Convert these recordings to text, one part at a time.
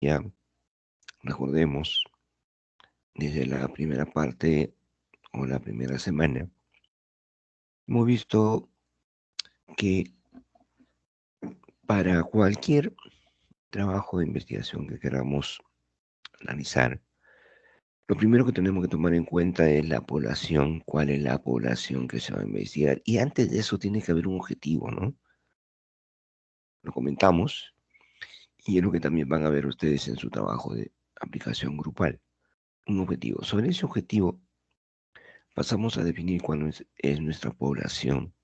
Ya recordemos, desde la primera parte o la primera semana, hemos visto que para cualquier trabajo de investigación que queramos realizar, lo primero que tenemos que tomar en cuenta es la población, cuál es la población que se va a investigar. Y antes de eso tiene que haber un objetivo, ¿no? Lo comentamos y es lo que también van a ver ustedes en su trabajo de aplicación grupal. Un objetivo. Sobre ese objetivo pasamos a definir cuál es nuestra población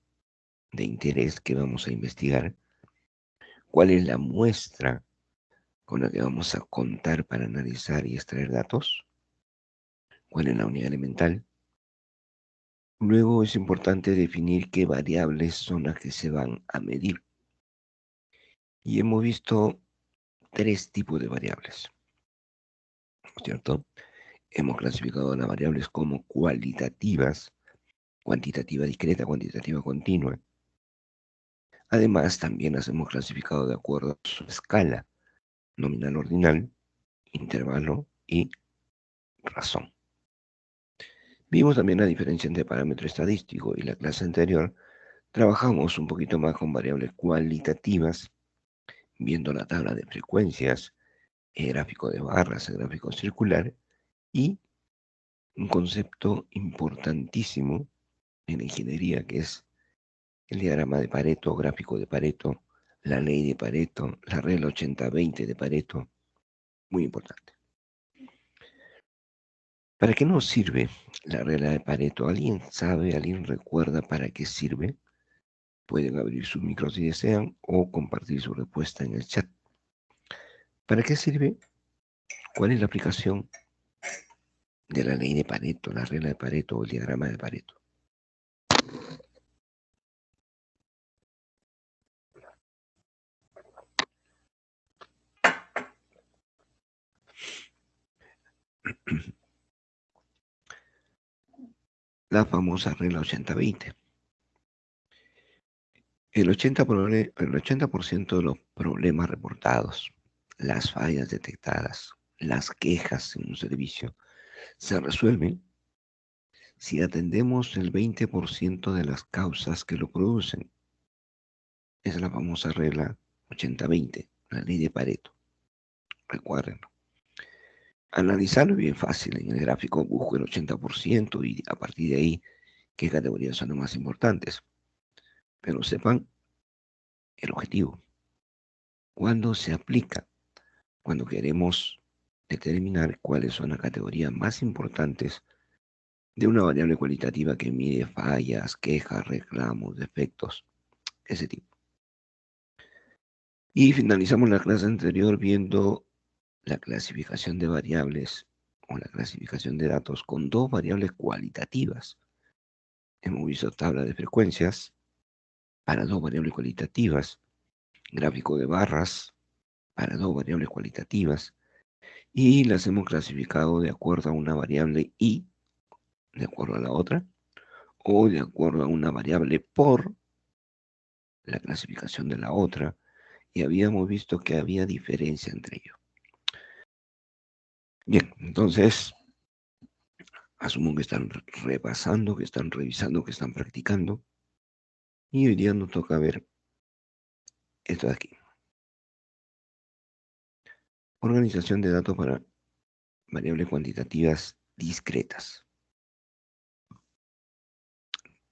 de interés que vamos a investigar, cuál es la muestra con la que vamos a contar para analizar y extraer datos, cuál es la unidad elemental. Luego es importante definir qué variables son las que se van a medir. Y hemos visto tres tipos de variables, ¿no es cierto? Hemos clasificado las variables como cualitativas, cuantitativa discreta, cuantitativa continua. Además, también las hemos clasificado de acuerdo a su escala, nominal ordinal, intervalo y razón. Vimos también la diferencia entre parámetro estadístico y la clase anterior. Trabajamos un poquito más con variables cualitativas, viendo la tabla de frecuencias, el gráfico de barras, el gráfico circular y un concepto importantísimo en la ingeniería que es el diagrama de Pareto, gráfico de Pareto, la ley de Pareto, la regla 80-20 de Pareto, muy importante. ¿Para qué nos sirve la regla de Pareto? ¿Alguien sabe, alguien recuerda para qué sirve? Pueden abrir su micro si desean o compartir su respuesta en el chat. ¿Para qué sirve? ¿Cuál es la aplicación de la ley de Pareto, la regla de Pareto o el diagrama de Pareto? La famosa regla 80-20. El 80% de los problemas reportados, las fallas detectadas, las quejas en un servicio, se resuelven si atendemos el 20% de las causas que lo producen. Esa es la famosa regla 80-20, la ley de Pareto. Recuérdenlo. Analizarlo es bien fácil. En el gráfico busco el 80% y a partir de ahí qué categorías son las más importantes. Pero sepan el objetivo. ¿Cuándo se aplica? Cuando queremos determinar cuáles son las categorías más importantes de una variable cualitativa que mide fallas, quejas, reclamos, defectos, ese tipo. Y finalizamos la clase anterior viendo la clasificación de variables o la clasificación de datos con dos variables cualitativas. Hemos visto tabla de frecuencias para dos variables cualitativas, gráfico de barras para dos variables cualitativas, y las hemos clasificado de acuerdo a una variable y de acuerdo a la otra, o de acuerdo a una variable por la clasificación de la otra, y habíamos visto que había diferencia entre ellos. Bien, entonces, asumo que están repasando, que están revisando, que están practicando, y hoy día nos toca ver esto de aquí. Organización de datos para variables cuantitativas discretas.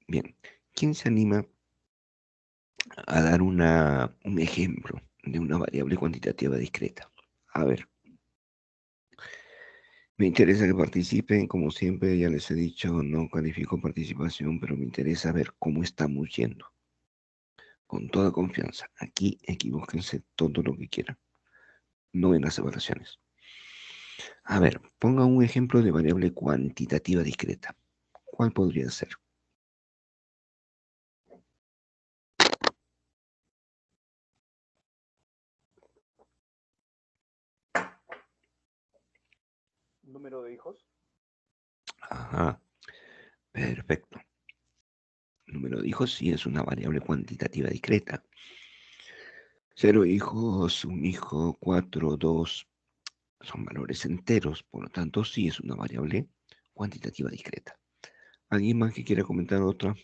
Bien, ¿quién se anima a dar un ejemplo de una variable cuantitativa discreta? A ver, me interesa que participen, como siempre ya les he dicho, no califico participación, pero me interesa ver cómo estamos yendo. Con toda confianza, aquí equivóquense todo lo que quieran, no en las evaluaciones. A ver, pongan un ejemplo de variable cuantitativa discreta. ¿Cuál podría ser? Número de hijos. Ajá, perfecto. Número de hijos sí es una variable cuantitativa discreta. 0 hijos, un hijo, 4, 2. son valores enteros, por lo tanto sí es una variable cuantitativa discreta. ¿Alguien más que quiera comentar otra?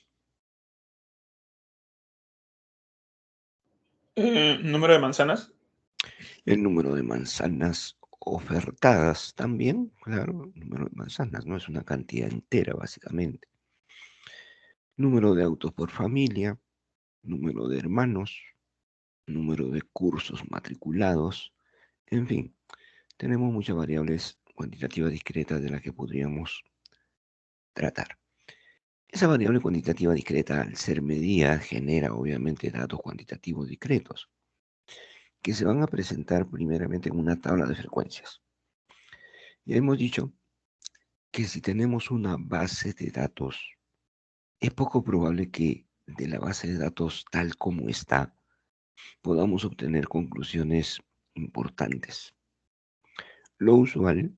Número de manzanas. El número de manzanas ofertadas también, claro, el número de manzanas no es una cantidad entera, básicamente. Número de autos por familia, número de hermanos, número de cursos matriculados, en fin, tenemos muchas variables cuantitativas discretas de las que podríamos tratar. Esa variable cuantitativa discreta, al ser medida, genera obviamente datos cuantitativos discretos, que se van a presentar primeramente en una tabla de frecuencias. Ya hemos dicho que si tenemos una base de datos, es poco probable que de la base de datos tal como está, podamos obtener conclusiones importantes. Lo usual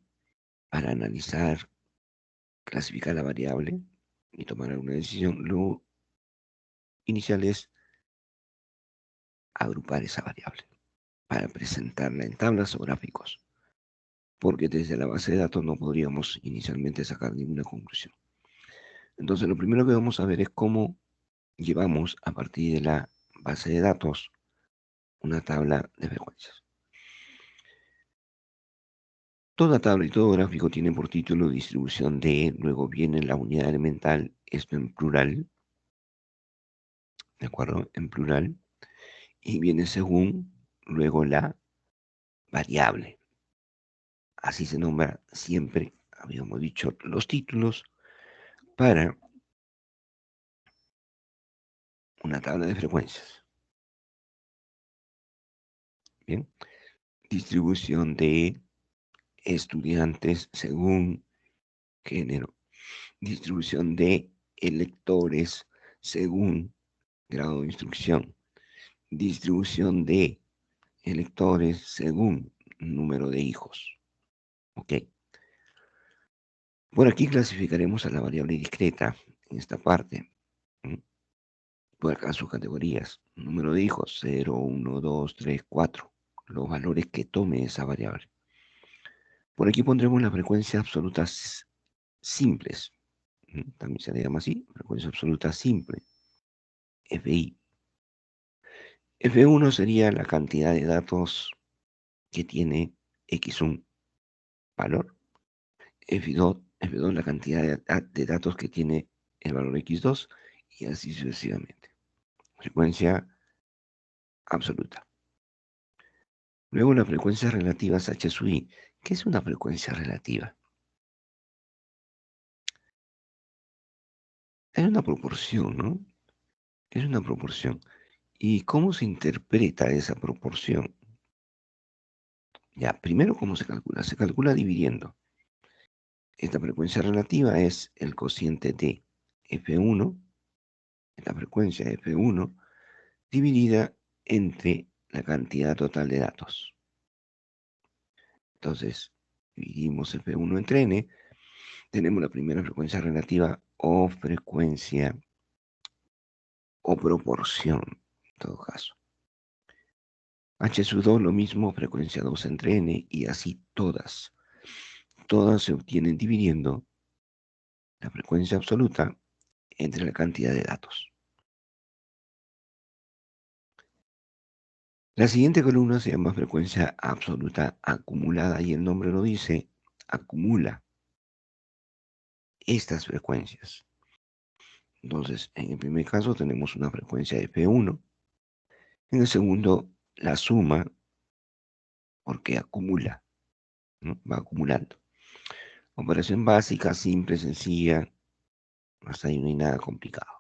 para analizar, clasificar la variable y tomar alguna decisión, lo inicial es agrupar esa variable para presentarla en tablas o gráficos, porque desde la base de datos no podríamos inicialmente sacar ninguna conclusión. Entonces, lo primero que vamos a ver es cómo llevamos a partir de la base de datos una tabla de frecuencias. Toda tabla y todo gráfico tiene por título distribución de, luego viene la unidad elemental, esto en plural, ¿de acuerdo? En plural, y viene según, luego la variable. Así se nombra siempre, habíamos dicho, los títulos para una tabla de frecuencias. Bien, distribución de estudiantes según género, distribución de electores según grado de instrucción, distribución de electores según número de hijos. ¿Ok? Por aquí clasificaremos a la variable discreta en esta parte. Por acá sus categorías. Número de hijos, 0, 1, 2, 3, 4. Los valores que tome esa variable. Por aquí pondremos las frecuencias absolutas simples. También se le llama así, frecuencia absoluta simple. FI. F1 sería la cantidad de datos que tiene X1 valor. F2 la cantidad de datos que tiene el valor X2 y así sucesivamente. Frecuencia absoluta. Luego las frecuencias relativas H sub I. ¿Qué es una frecuencia relativa? Es una proporción, ¿no? Es una proporción. ¿Y cómo se interpreta esa proporción? Ya, primero, ¿cómo se calcula? Se calcula dividiendo. Esta frecuencia relativa es el cociente de F1, la frecuencia de F1, dividida entre la cantidad total de datos. Entonces, dividimos F1 entre N, tenemos la primera frecuencia relativa o frecuencia o proporción, en todo caso. H sub 2 lo mismo, frecuencia 2 entre N, y así todas. Todas se obtienen dividiendo la frecuencia absoluta entre la cantidad de datos. La siguiente columna se llama frecuencia absoluta acumulada y el nombre lo dice, acumula estas frecuencias. Entonces, en el primer caso tenemos una frecuencia de F1, en el segundo la suma, porque acumula, ¿no? Va acumulando. Operación básica, simple, sencilla, hasta ahí no hay nada complicado.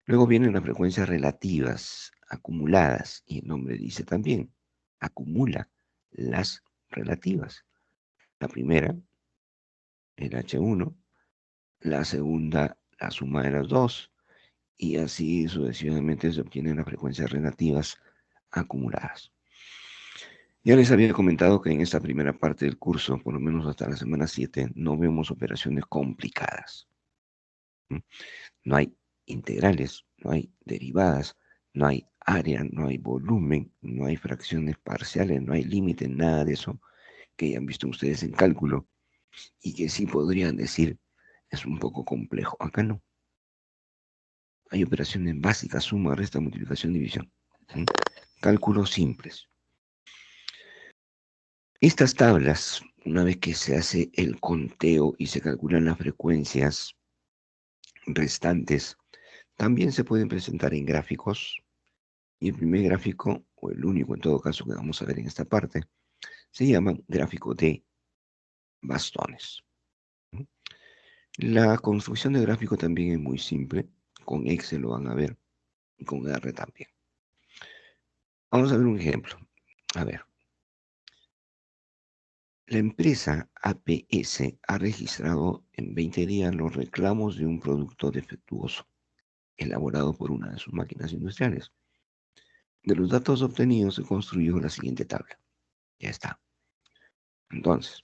Luego vienen las frecuencias relativas, acumuladas, y el nombre dice también, acumula las relativas. La primera, el H1, la segunda, la suma de las dos, y así sucesivamente se obtienen las frecuencias relativas acumuladas. Ya les había comentado que en esta primera parte del curso, por lo menos hasta la semana 7, no vemos operaciones complicadas. No hay integrales, no hay derivadas, no hay área, no hay volumen, no hay fracciones parciales, no hay límite, nada de eso que ya han visto ustedes en cálculo y que sí podrían decir es un poco complejo. Acá no. Hay operaciones básicas, suma, resta, multiplicación, división. ¿Sí? Cálculos simples. Estas tablas, una vez que se hace el conteo y se calculan las frecuencias restantes, también se pueden presentar en gráficos. Y el primer gráfico, o el único en todo caso que vamos a ver en esta parte, se llama gráfico de bastones. La construcción de gráfico también es muy simple. Con Excel lo van a ver y con R también. Vamos a ver un ejemplo. A ver. La empresa APS ha registrado en 20 días los reclamos de un producto defectuoso elaborado por una de sus máquinas industriales. De los datos obtenidos se construyó la siguiente tabla. Ya está. Entonces,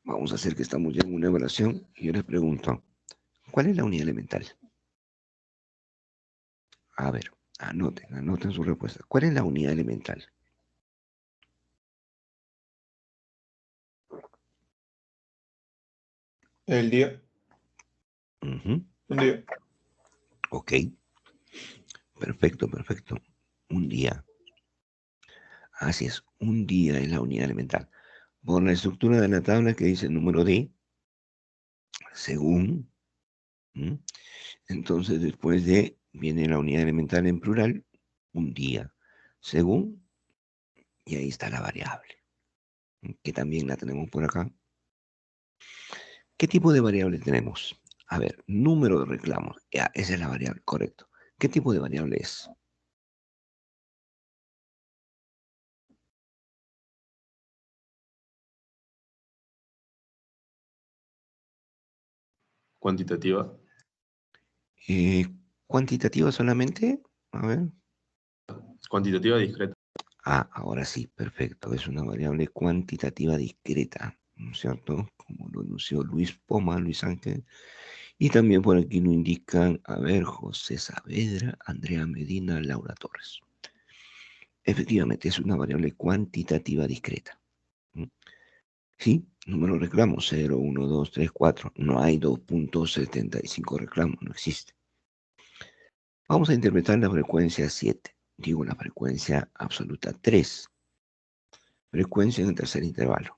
vamos a hacer que estamos ya en una evaluación y yo les pregunto, ¿cuál es la unidad elemental? A ver, anoten su respuesta. ¿Cuál es la unidad elemental? El día. Ujú. Un día. Ok, perfecto, perfecto. Un día. Así es, un día es la unidad elemental. Por la estructura de la tabla que dice el número D, según, ¿m? Entonces después de viene la unidad elemental en plural, un día, según, y ahí está la variable, que también la tenemos por acá. ¿Qué tipo de variable tenemos? A ver, número de reclamos. Ya, esa es la variable, correcto. ¿Qué tipo de variable es? Cuantitativa. Eh, ¿Cuantitativa solamente? A ver. Cuantitativa discreta. Ah, ahora sí, perfecto. Es una variable cuantitativa discreta, ¿no es cierto? Como lo anunció Luis Poma, Luis Ángel. Y también por aquí lo indican, a ver, José Saavedra, Andrea Medina, Laura Torres. Efectivamente, es una variable cuantitativa discreta. ¿Mm? Sí, número de reclamos, 0, 1, 2, 3, 4. No hay 2.75 reclamos, no existe. Vamos a interpretar la frecuencia 7. Digo la frecuencia absoluta 3. Frecuencia en el tercer intervalo.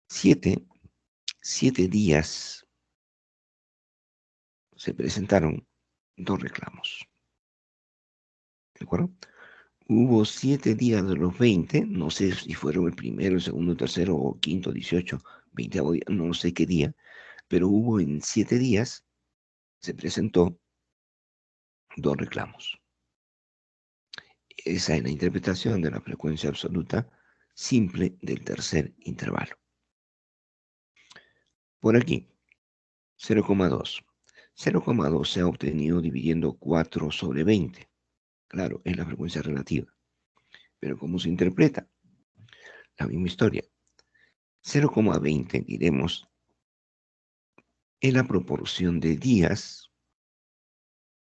7 días se presentaron 2 reclamos. ¿De acuerdo? Hubo 7 días de los 20, no sé si fueron el primero, el segundo, el tercero o quinto, 18, 20 día, no sé qué día, pero hubo en 7 días, se presentó 2 reclamos. Esa es la interpretación de la frecuencia absoluta simple del tercer intervalo. Por aquí, 0,2. 0,2 se ha obtenido dividiendo 4 sobre 20. Claro, es la frecuencia relativa. Pero ¿cómo se interpreta? La misma historia. 0,20, diremos, es la proporción de días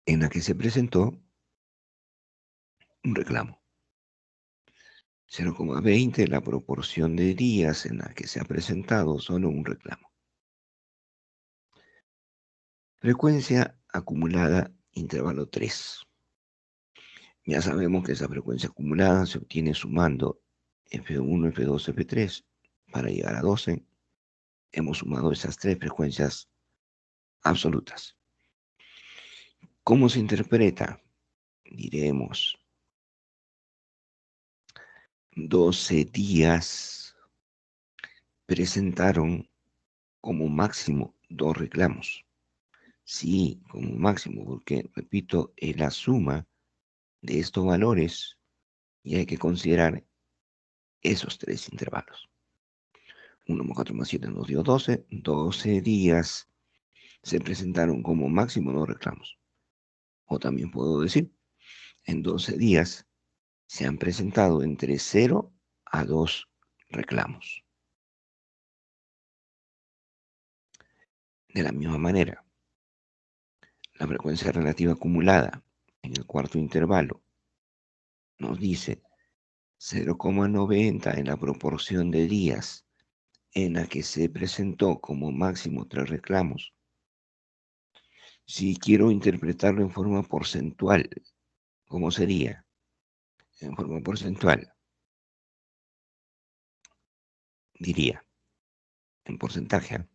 en la que se presentó un reclamo. 0,20 es la proporción de días en la que se ha presentado solo un reclamo. Frecuencia acumulada, intervalo 3. Ya sabemos que esa frecuencia acumulada se obtiene sumando F1, F2, F3 para llegar a 12. Hemos sumado esas 3 frecuencias absolutas. ¿Cómo se interpreta? Diremos 12 días presentaron como máximo 2 reclamos. Sí, como máximo, porque, repito, es la suma de estos valores y hay que considerar esos 3 intervalos. 1 más 4 más 7 nos dio 12. 12 días se presentaron como máximo 2 reclamos. O también puedo decir, en 12 días se han presentado entre 0 a 2 reclamos. De la misma manera, la frecuencia relativa acumulada en el cuarto intervalo nos dice 0,90 en la proporción de días en la que se presentó como máximo 3 reclamos. Si quiero interpretarlo en forma porcentual, ¿cómo sería? En forma porcentual, diría, en porcentaje,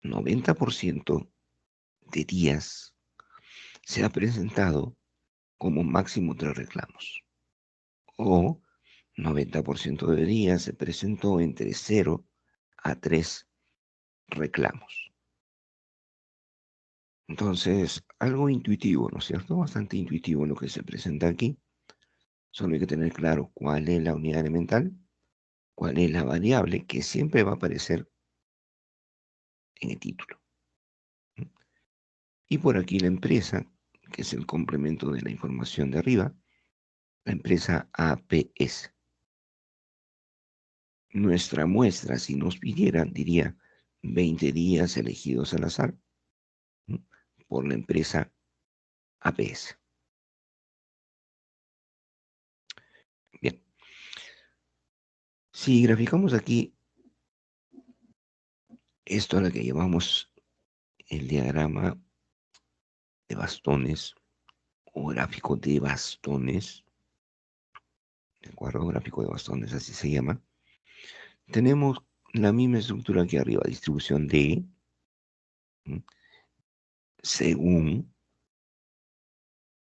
90% de días se ha presentado como máximo 3 reclamos. O 90% de días se presentó entre 0 a 3 reclamos. Entonces, algo intuitivo, ¿no es cierto? Bastante intuitivo lo que se presenta aquí. Solo hay que tener claro cuál es la unidad elemental, cuál es la variable que siempre va a aparecer en el título. Y por aquí la empresa, que es el complemento de la información de arriba, la empresa APS. Nuestra muestra, si nos pidieran, diría 20 días elegidos al azar, ¿no?, por la empresa APS. Bien. Si graficamos aquí esto a lo que llamamos el diagrama de bastones o gráfico de bastones, ¿de acuerdo? Gráfico de bastones, así se llama. Tenemos la misma estructura aquí arriba, distribución de, ¿m?, según,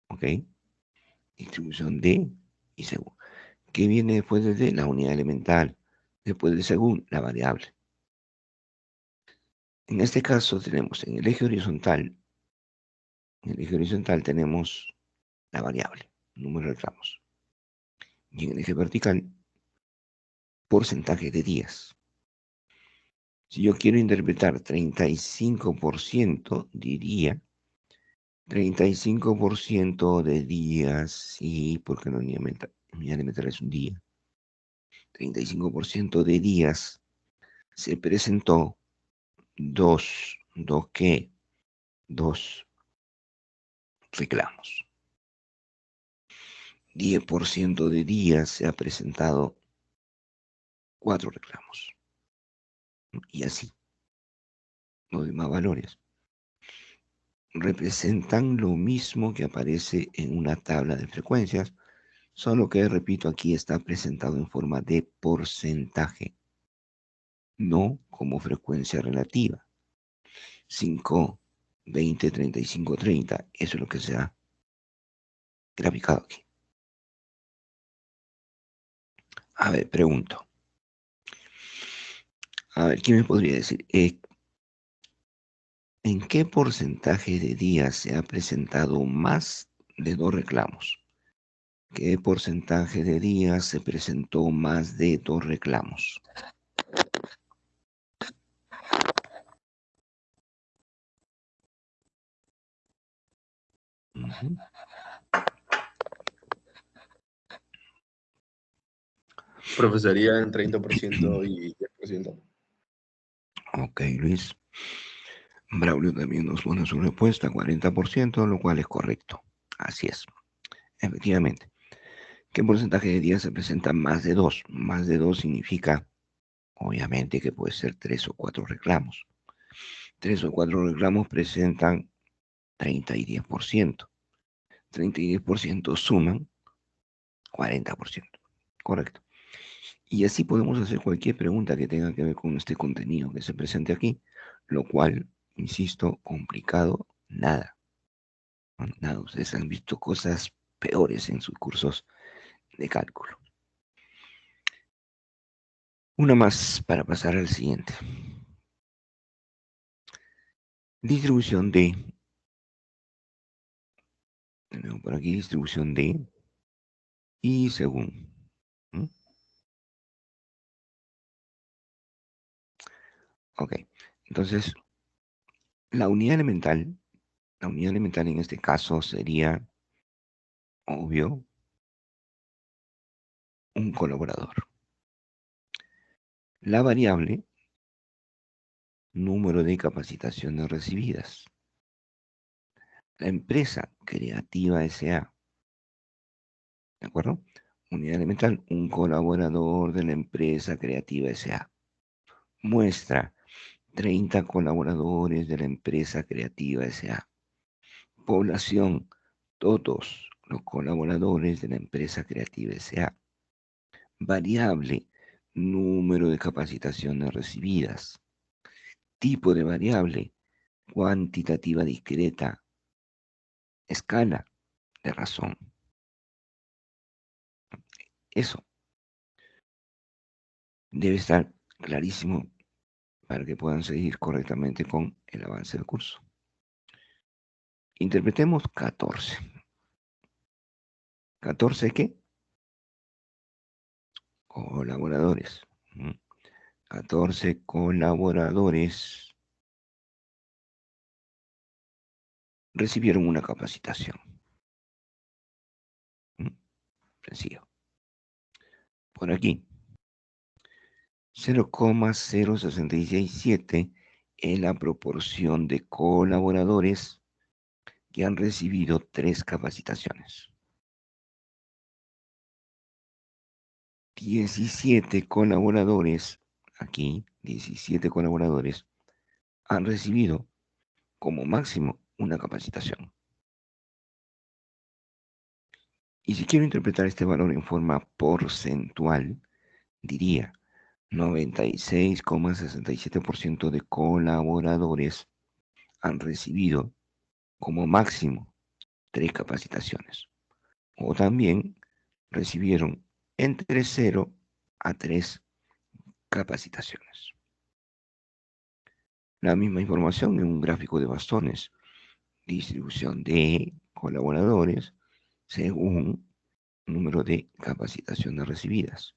¿ok? Distribución de y según. ¿Qué viene después de D? La unidad elemental. Después de según, la variable. En este caso tenemos en el eje horizontal tenemos la variable, número de reclamos. Y en el eje vertical, porcentaje de días. Si yo quiero interpretar 35%, diría 35% de días, sí, porque la unidad elemental es un día. 35% de días se presentó dos reclamos. 10% de días se ha presentado 4 reclamos. Y así, los demás valores representan lo mismo que aparece en una tabla de frecuencias, solo que, repito, aquí está presentado en forma de porcentaje, no como frecuencia relativa. 5, 20, 35, 30, eso es lo que se ha graficado aquí. A ver, pregunto. A ver, ¿quién me podría decir? ¿En qué porcentaje de días se ha presentado más de 2 reclamos? ¿Qué porcentaje de días se presentó más de 2 reclamos? Ujú. Profesoría en 30% y 10%. Ok, Luis. Braulio también nos pone su respuesta, 40%, lo cual es correcto. Así es. Efectivamente. ¿Qué porcentaje de días se presenta más de 2? Más de 2 significa, obviamente, que puede ser 3 o 4 reclamos. 3 o 4 reclamos presentan 30 y 10%. 30 y 10% suman 40%. Correcto. Y así podemos hacer cualquier pregunta que tenga que ver con este contenido que se presente aquí, lo cual, insisto, complicado, nada. Nada, ustedes han visto cosas peores en sus cursos de cálculo. Una más para pasar al siguiente. Distribución de, tenemos por aquí distribución de y según. ¿Mm? Ok, entonces la unidad elemental en este caso sería, obvio, un colaborador. La variable, número de capacitaciones recibidas. La empresa creativa S.A., ¿de acuerdo? Unidad elemental, un colaborador de la empresa creativa S.A. Muestra, 30 colaboradores de la empresa creativa S.A. Población, todos los colaboradores de la empresa creativa S.A. Variable, número de capacitaciones recibidas. Tipo de variable, cuantitativa discreta. Escala de razón. Eso debe estar clarísimo para que puedan seguir correctamente con el avance del curso. Interpretemos 14. ¿14 qué? Colaboradores. 14 colaboradores recibieron una capacitación. Sencillo. Por aquí, 0,0667 es la proporción de colaboradores que han recibido 3 capacitaciones. 17 colaboradores, aquí, 17 colaboradores, han recibido como máximo una capacitación. Y si quiero interpretar este valor en forma porcentual, diría 96,67% de colaboradores han recibido como máximo 3 capacitaciones. O también recibieron entre 0 a 3 capacitaciones. La misma información en un gráfico de bastones. Distribución de colaboradores según número de capacitaciones recibidas.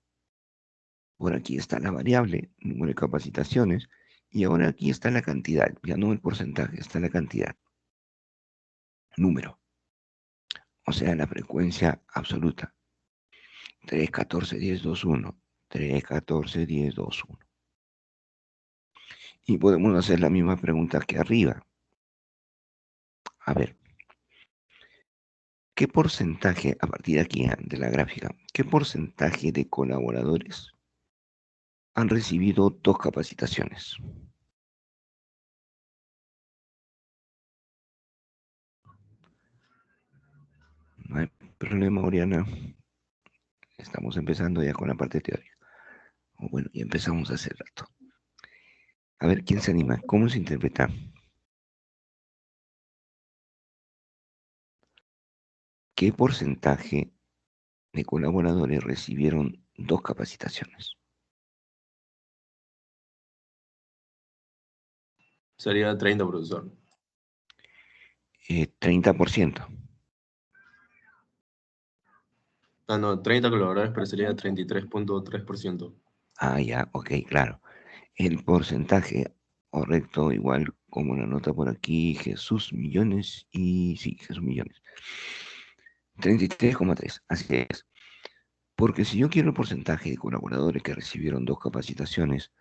Por aquí está la variable, número de capacitaciones, y ahora aquí está la cantidad, ya no el porcentaje, está la cantidad. Número, o sea, la frecuencia absoluta. 3, 14, 10, 2, 1. 3, 14, 10, 2, 1. Y podemos hacer la misma pregunta que arriba. A ver, ¿qué porcentaje, a partir de aquí, de la gráfica, qué porcentaje de colaboradores han recibido 2 capacitaciones? No hay problema, Oriana. Estamos empezando ya con la parte teórica. O bueno, ya empezamos hace rato. A ver, ¿quién se anima? ¿Cómo se interpreta? ¿Qué porcentaje de colaboradores recibieron 2 capacitaciones? Sería 30, profesor. 30%. Ah, no, 30 colaboradores, pero sería 33,3%. Ah, ya, ok, claro. El porcentaje correcto, igual como la nota por aquí, Jesús Millones y sí, Jesús Millones. 33,3, así es. Porque si yo quiero el porcentaje de colaboradores que recibieron 2 capacitaciones,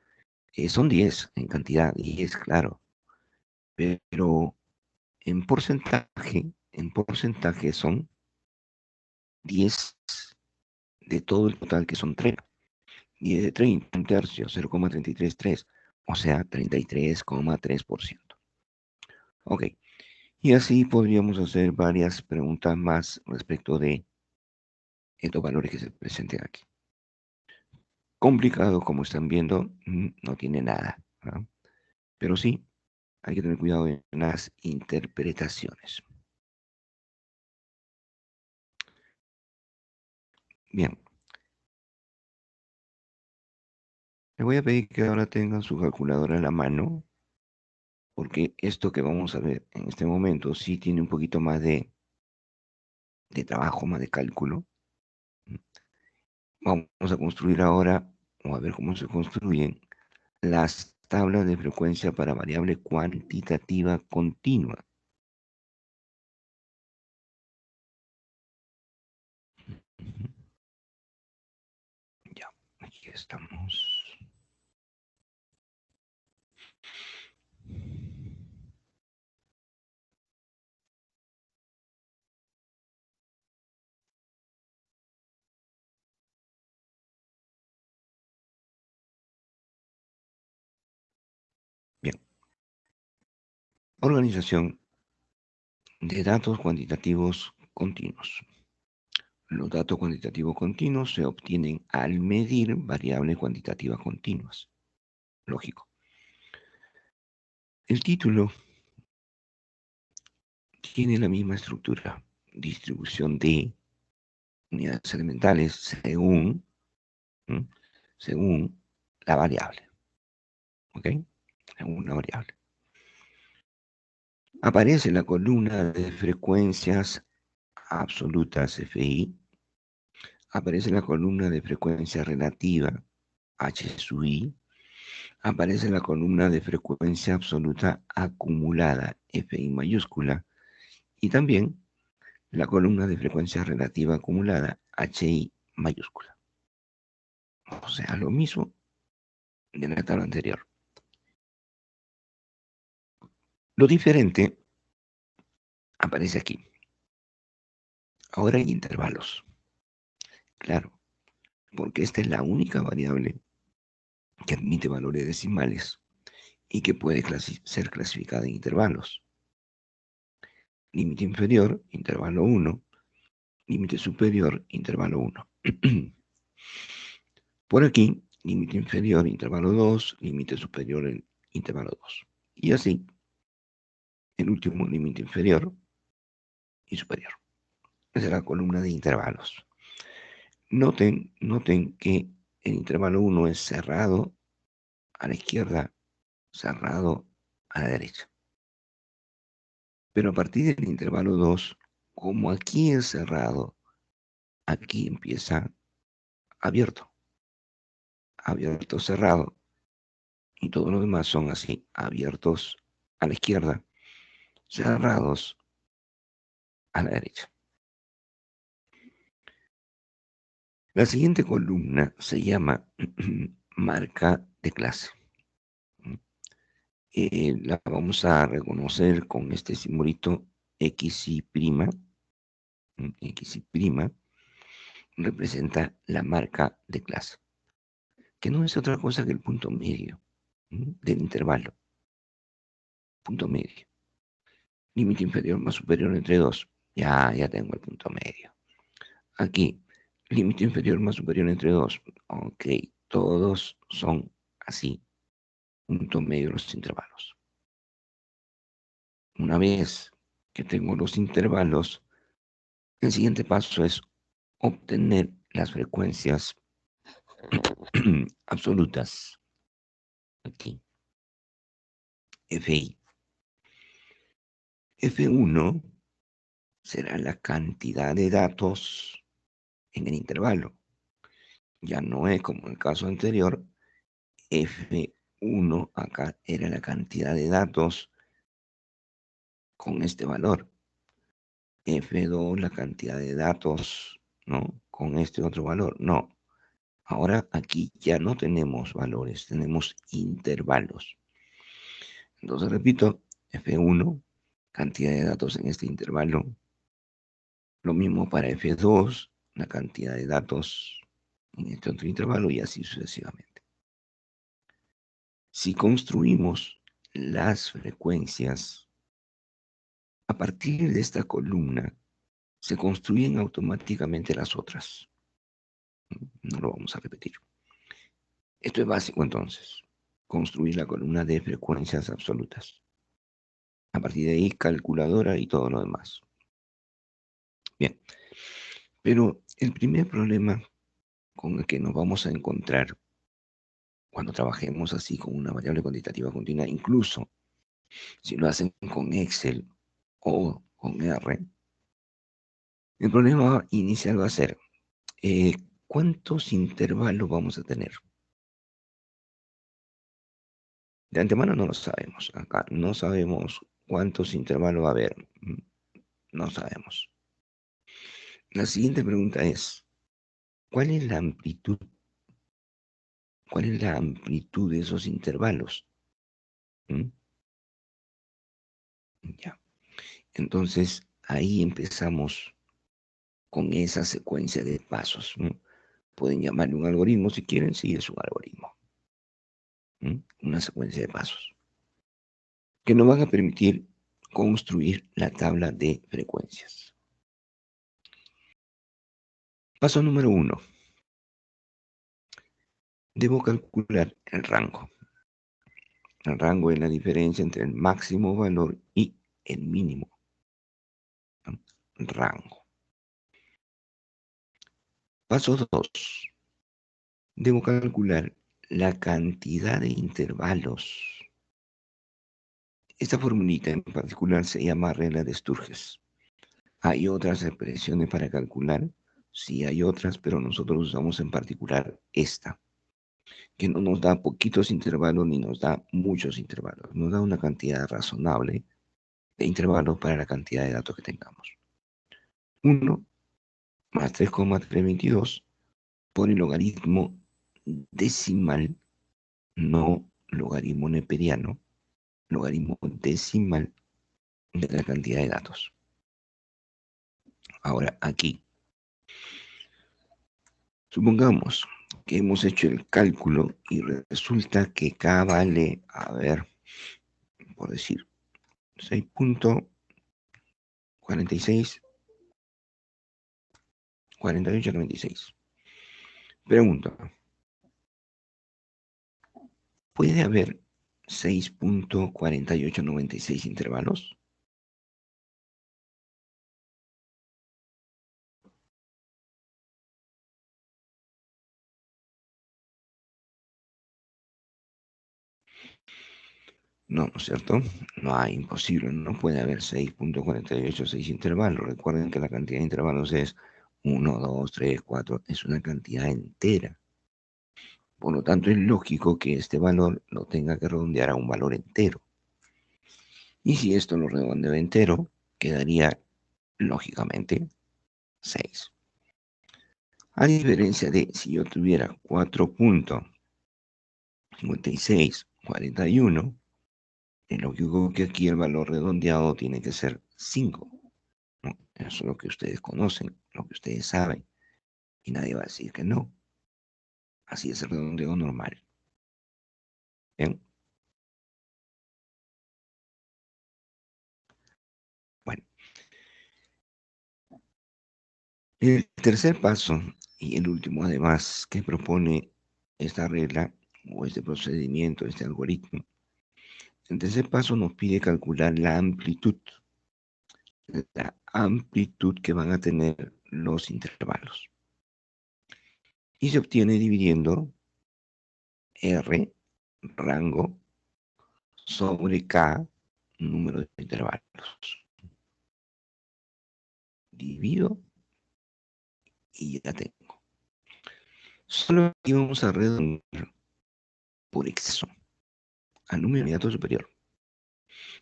son 10 en cantidad, 10, claro. Pero en porcentaje son 10 de todo el total, que son 3. 10 de 30, un tercio, 0,333, o sea, 33,3%. Ok, y así podríamos hacer varias preguntas más respecto de estos valores que se presentan aquí. Complicado, como están viendo, no tiene nada, ¿no? Pero sí, hay que tener cuidado en las interpretaciones. Bien, les voy a pedir que ahora tengan su calculadora en la mano, porque esto que vamos a ver en este momento sí tiene un poquito más de trabajo, más de cálculo. Vamos a construir ahora, o a ver cómo se construyen las tablas de frecuencia para variable cuantitativa continua. Ujú. Ya, aquí estamos. Organización de datos cuantitativos continuos. Los datos cuantitativos continuos se obtienen al medir variables cuantitativas continuas. Lógico. El título tiene la misma estructura. Distribución de unidades elementales según la variable. ¿Ok? Según la variable. Aparece la columna de frecuencias absolutas FI. Aparece la columna de frecuencia relativa H sub I. Aparece la columna de frecuencia absoluta acumulada FI mayúscula. Y también la columna de frecuencia relativa acumulada HI mayúscula. O sea, lo mismo de la tabla anterior. Lo diferente aparece aquí. Ahora hay intervalos. Claro, porque esta es la única variable que admite valores decimales y que puede ser clasificada en intervalos. Límite inferior, intervalo 1. Límite superior, intervalo 1. Por aquí, límite inferior, intervalo 2. Límite superior, intervalo 2. Y así, el último límite inferior y superior. Esa es la columna de intervalos. Noten que el intervalo 1 es cerrado a la izquierda, cerrado a la derecha. Pero a partir del intervalo 2, como aquí es cerrado, aquí empieza abierto, abierto, cerrado. Y todos los demás son así, abiertos a la izquierda, cerrados a la derecha. La siguiente columna se llama marca de clase. La vamos a reconocer con este simbolito XY'. XY' representa la marca de clase, que no es otra cosa que el punto medio del intervalo. Punto medio. Límite inferior más superior entre 2. Ya tengo el punto medio. Aquí, límite inferior más superior entre 2. Ok, todos son así. Punto medio de los intervalos. Una vez que tengo los intervalos, el siguiente paso es obtener las frecuencias absolutas. Aquí. FI. F1 será la cantidad de datos en el intervalo. Ya no es como en el caso anterior. F1 acá era la cantidad de datos con este valor. F2 la cantidad de datos, ¿no? Con este otro valor. No. Ahora aquí ya no tenemos valores, tenemos intervalos. Entonces repito, F1, cantidad de datos en este intervalo. Lo mismo para F2, la cantidad de datos en este otro intervalo y así sucesivamente. Si construimos las frecuencias, a partir de esta columna se construyen automáticamente las otras. No lo vamos a repetir. Esto es básico entonces. Construir la columna de frecuencias absolutas. A partir de ahí, calculadora y todo lo demás. Bien. Pero el primer problema con el que nos vamos a encontrar cuando trabajemos así con una variable cuantitativa continua, incluso si lo hacen con Excel o con R, el problema inicial va a ser ¿cuántos intervalos vamos a tener? De antemano no lo sabemos. Acá no sabemos cuántos intervalos va a haber. No sabemos. La siguiente pregunta es, ¿cuál es la amplitud? ¿Cuál es la amplitud de esos intervalos? Ya. Entonces, ahí empezamos con esa secuencia de pasos. Pueden llamarle un algoritmo si quieren, sí es un algoritmo. Una secuencia de pasos. que nos van a permitir construir la tabla de frecuencias. Paso número 1. Debo calcular el rango. El rango es la diferencia entre el máximo valor y el mínimo. Rango. Paso 2. Debo calcular la cantidad de intervalos. Esta formulita en particular se llama regla de Sturges. ¿Hay otras expresiones para calcular? Sí, hay otras, pero nosotros usamos en particular esta, que no nos da poquitos intervalos ni nos da muchos intervalos. Nos da una cantidad razonable de intervalos para la cantidad de datos que tengamos. 1 más 3,322 por el logaritmo decimal, no logaritmo neperiano, logaritmo decimal de la cantidad de datos. Ahora, aquí, supongamos que hemos hecho el cálculo y resulta que K vale, a ver, por decir, 6.46, 4896. Pregunta, ¿puede haber 6.4896 intervalos? No, ¿no es cierto? No hay, imposible, no puede haber 6.486 intervalos. Recuerden que la cantidad de intervalos es 1, 2, 3, 4, es una cantidad entera. Por lo tanto, es lógico que este valor lo tenga que redondear a un valor entero. Y si esto lo redondeo entero, quedaría, lógicamente, 6. A diferencia de si yo tuviera 4.5641, es lógico que aquí el valor redondeado tiene que ser 5. ¿No? Eso es lo que ustedes conocen, lo que ustedes saben. Y nadie va a decir que no. Así es el redondeo normal. ¿Bien? Bueno, el tercer paso y el último además que propone esta regla o este procedimiento, este algoritmo, el tercer paso nos pide calcular la amplitud que van a tener los intervalos. Y se obtiene dividiendo R, rango, sobre K, número de intervalos. Divido y ya tengo. Solo aquí vamos a redondear por exceso al número inmediato superior,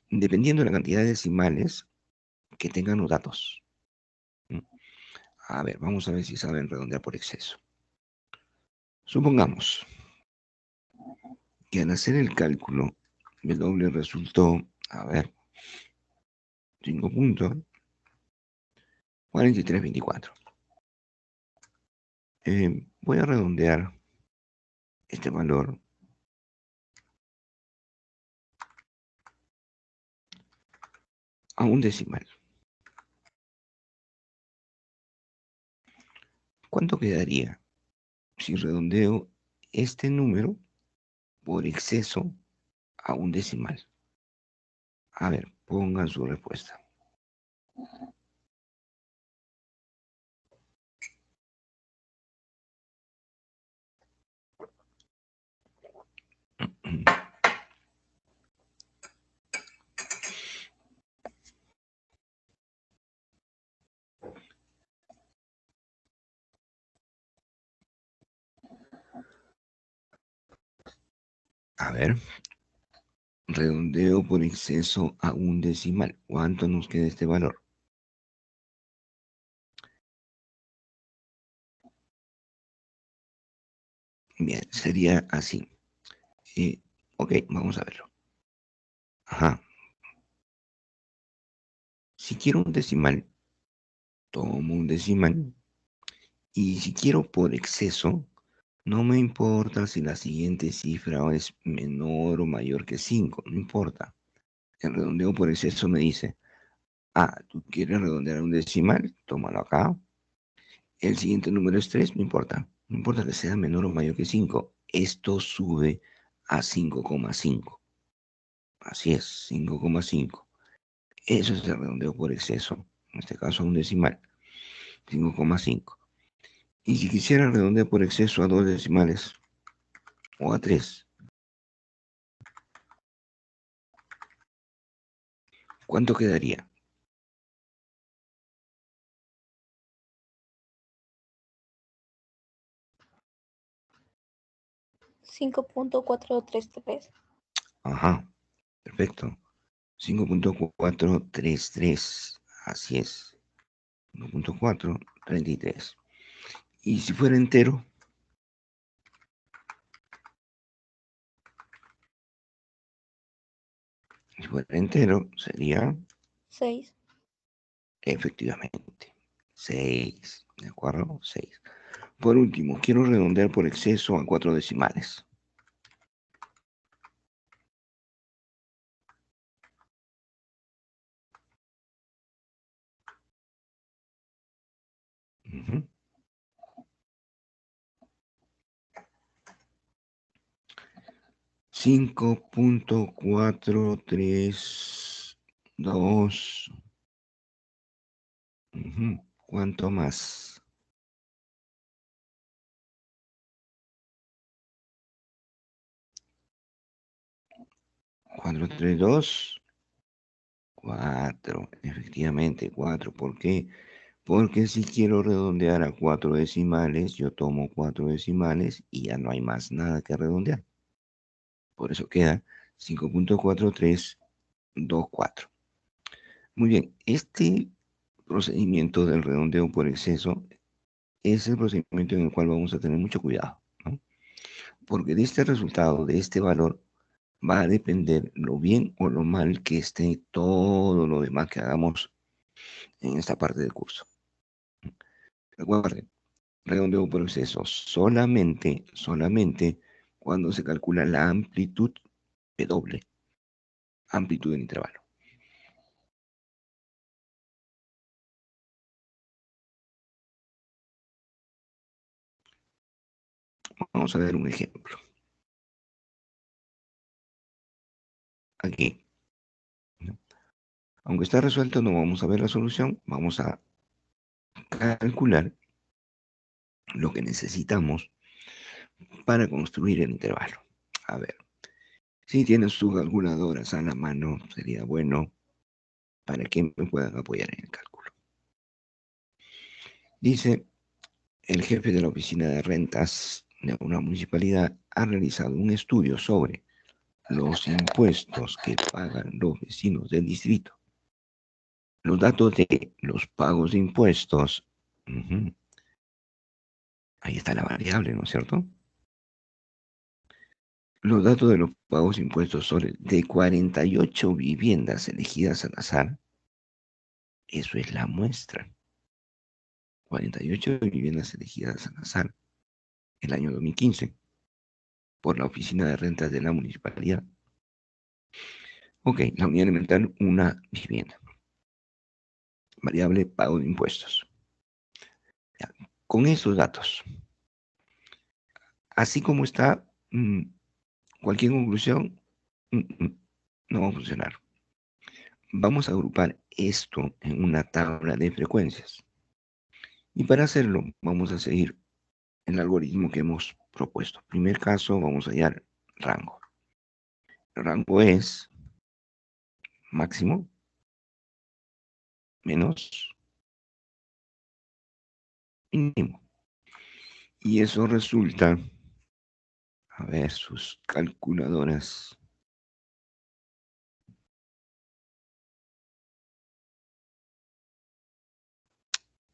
dependiendo de la cantidad de decimales que tengan los datos. A ver, vamos a ver si saben redondear por exceso. Supongamos que al hacer el cálculo, el doble resultó, a ver, 5.4324. Voy a redondear este valor a un decimal. ¿Cuánto quedaría si redondeo este número por exceso a un decimal? A ver, pongan su respuesta. A ver, redondeo por exceso a un decimal. ¿Cuánto nos queda este valor? Bien, sería así. Ok, vamos a verlo. Ajá. Si quiero un decimal, tomo un decimal. Y si quiero por exceso, no me importa si la siguiente cifra es menor o mayor que 5, no importa. El redondeo por exceso me dice, tú quieres redondear a un decimal, tómalo acá. El siguiente número es 3, no importa. No importa que sea menor o mayor que 5. Esto sube a 5,5. Así es, 5,5. Eso es el redondeo por exceso. En este caso a un decimal, 5,5. Y si quisiera redondear por exceso a 2 decimales o a 3, ¿cuánto quedaría? 5.433. Ajá, perfecto. 5,433. Así es. 1,433. Y si fuera entero, sería 6. efectivamente 6. ¿De acuerdo? 6. Por último, quiero redondear por exceso a 4 decimales. Ujú. 5,432. ¿Cuánto más? 432. 4. Efectivamente, 4. ¿Por qué? Porque si quiero redondear a 4 decimales, yo tomo 4 decimales y ya no hay más nada que redondear. Por eso queda 5,4324. Muy bien, este procedimiento del redondeo por exceso es el procedimiento en el cual vamos a tener mucho cuidado, ¿no? Porque de este resultado, de este valor, va a depender lo bien o lo mal que esté todo lo demás que hagamos en esta parte del curso. Recuerden, redondeo por exceso solamente cuando se calcula la amplitud W, amplitud del intervalo. Vamos a ver un ejemplo. Aquí, ¿no? Aunque está resuelto, no vamos a ver la solución, vamos a calcular lo que necesitamos para construir el intervalo. A ver, si tienen sus calculadoras a la mano, sería bueno para que me puedan apoyar en el cálculo. Dice, el jefe de la oficina de rentas de una municipalidad ha realizado un estudio sobre los impuestos que pagan los vecinos del distrito. Los datos de los pagos de impuestos, ahí está la variable, ¿no es cierto? Los datos de los pagos de impuestos sobre de 48 viviendas elegidas al azar, eso es la muestra. 48 viviendas elegidas al azar, el año 2015, por la Oficina de Rentas de la Municipalidad. Ok, la unidad elemental, una vivienda. Variable, pago de impuestos. Ya, con esos datos, así como está, cualquier conclusión no va a funcionar. Vamos a agrupar esto en una tabla de frecuencias. Y para hacerlo, vamos a seguir el algoritmo que hemos propuesto. Primer caso, vamos a hallar rango. El rango es máximo menos mínimo. Y eso resulta, a ver, sus calculadoras.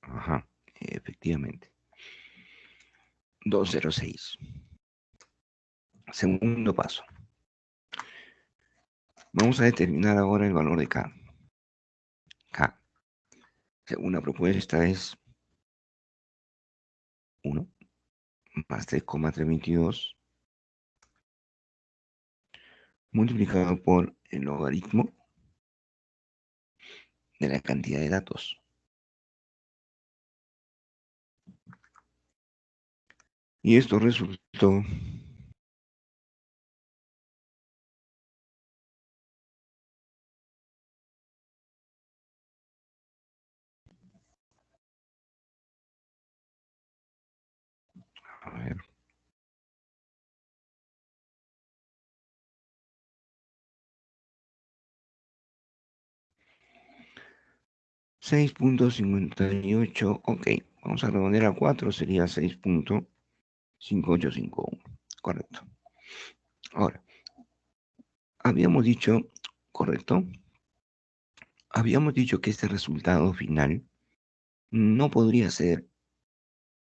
Ajá, efectivamente. 206. Segundo paso. Vamos a determinar ahora el valor de K. K, según la propuesta, es 1 más 3,322 multiplicado por el logaritmo de la cantidad de datos. Y esto resultó a ver, 6.58, ok, vamos a redondear a 4, sería 6.5851, correcto. Ahora, habíamos dicho, correcto, habíamos dicho que este resultado final no podría ser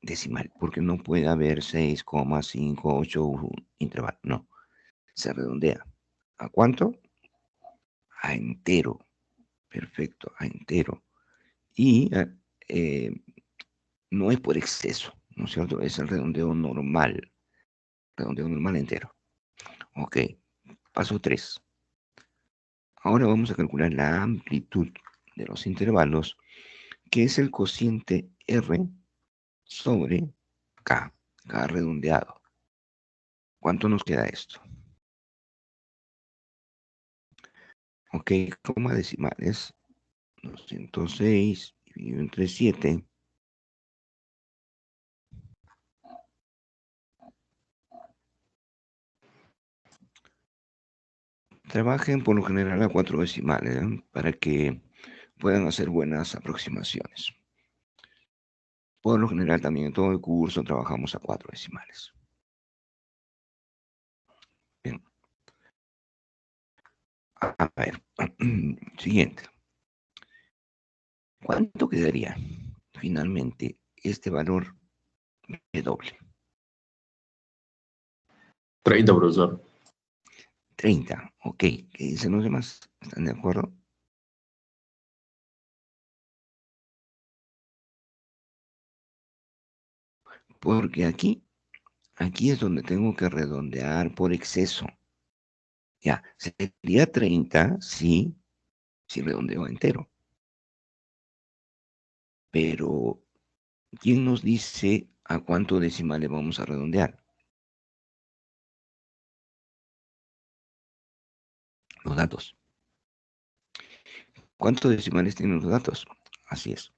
decimal, porque no puede haber 6,581 intervalo, no, se redondea. ¿A cuánto? A entero, perfecto, a entero. Y no es por exceso, ¿no es cierto? Es el redondeo normal entero. Ok, paso 3. Ahora vamos a calcular la amplitud de los intervalos, que es el cociente R sobre K redondeado. ¿Cuánto nos queda esto? Ok, coma decimales, 206 dividido entre 7. Trabajen por lo general a 4 decimales, ¿eh? Para que puedan hacer buenas aproximaciones. Por lo general también en todo el curso trabajamos a 4 decimales. Bien. A ver, siguiente. ¿Cuánto quedaría finalmente este valor de doble? 30, profesor. 30, ok. ¿Qué dicen los demás? ¿Están de acuerdo? Porque aquí es donde tengo que redondear por exceso. Ya, sería 30, sí, si redondeo entero. Pero, ¿quién nos dice a cuánto decimal le vamos a redondear? Los datos. ¿Cuántos decimales tienen los datos? Así es.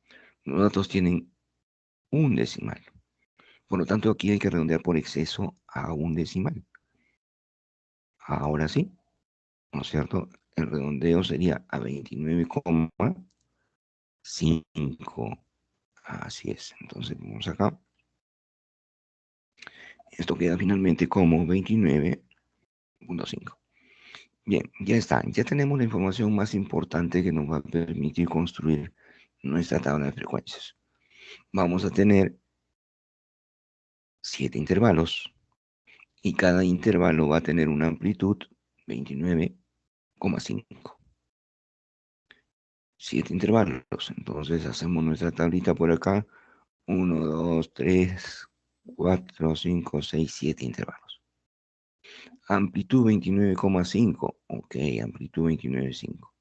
Los datos tienen un decimal. Por lo tanto, aquí hay que redondear por exceso a un decimal. Ahora sí, ¿no es cierto? El redondeo sería a 29,5. Así es. Entonces, vamos acá. Esto queda finalmente como 29,5. Bien, ya está. Ya tenemos la información más importante que nos va a permitir construir nuestra tabla de frecuencias. Vamos a tener 7 intervalos y cada intervalo va a tener una amplitud 29,5. 7 intervalos. Entonces hacemos nuestra tablita por acá. 1, 2, 3, 4, 5, 6, 7 intervalos. Amplitud 29,5. Ok, amplitud 29,5.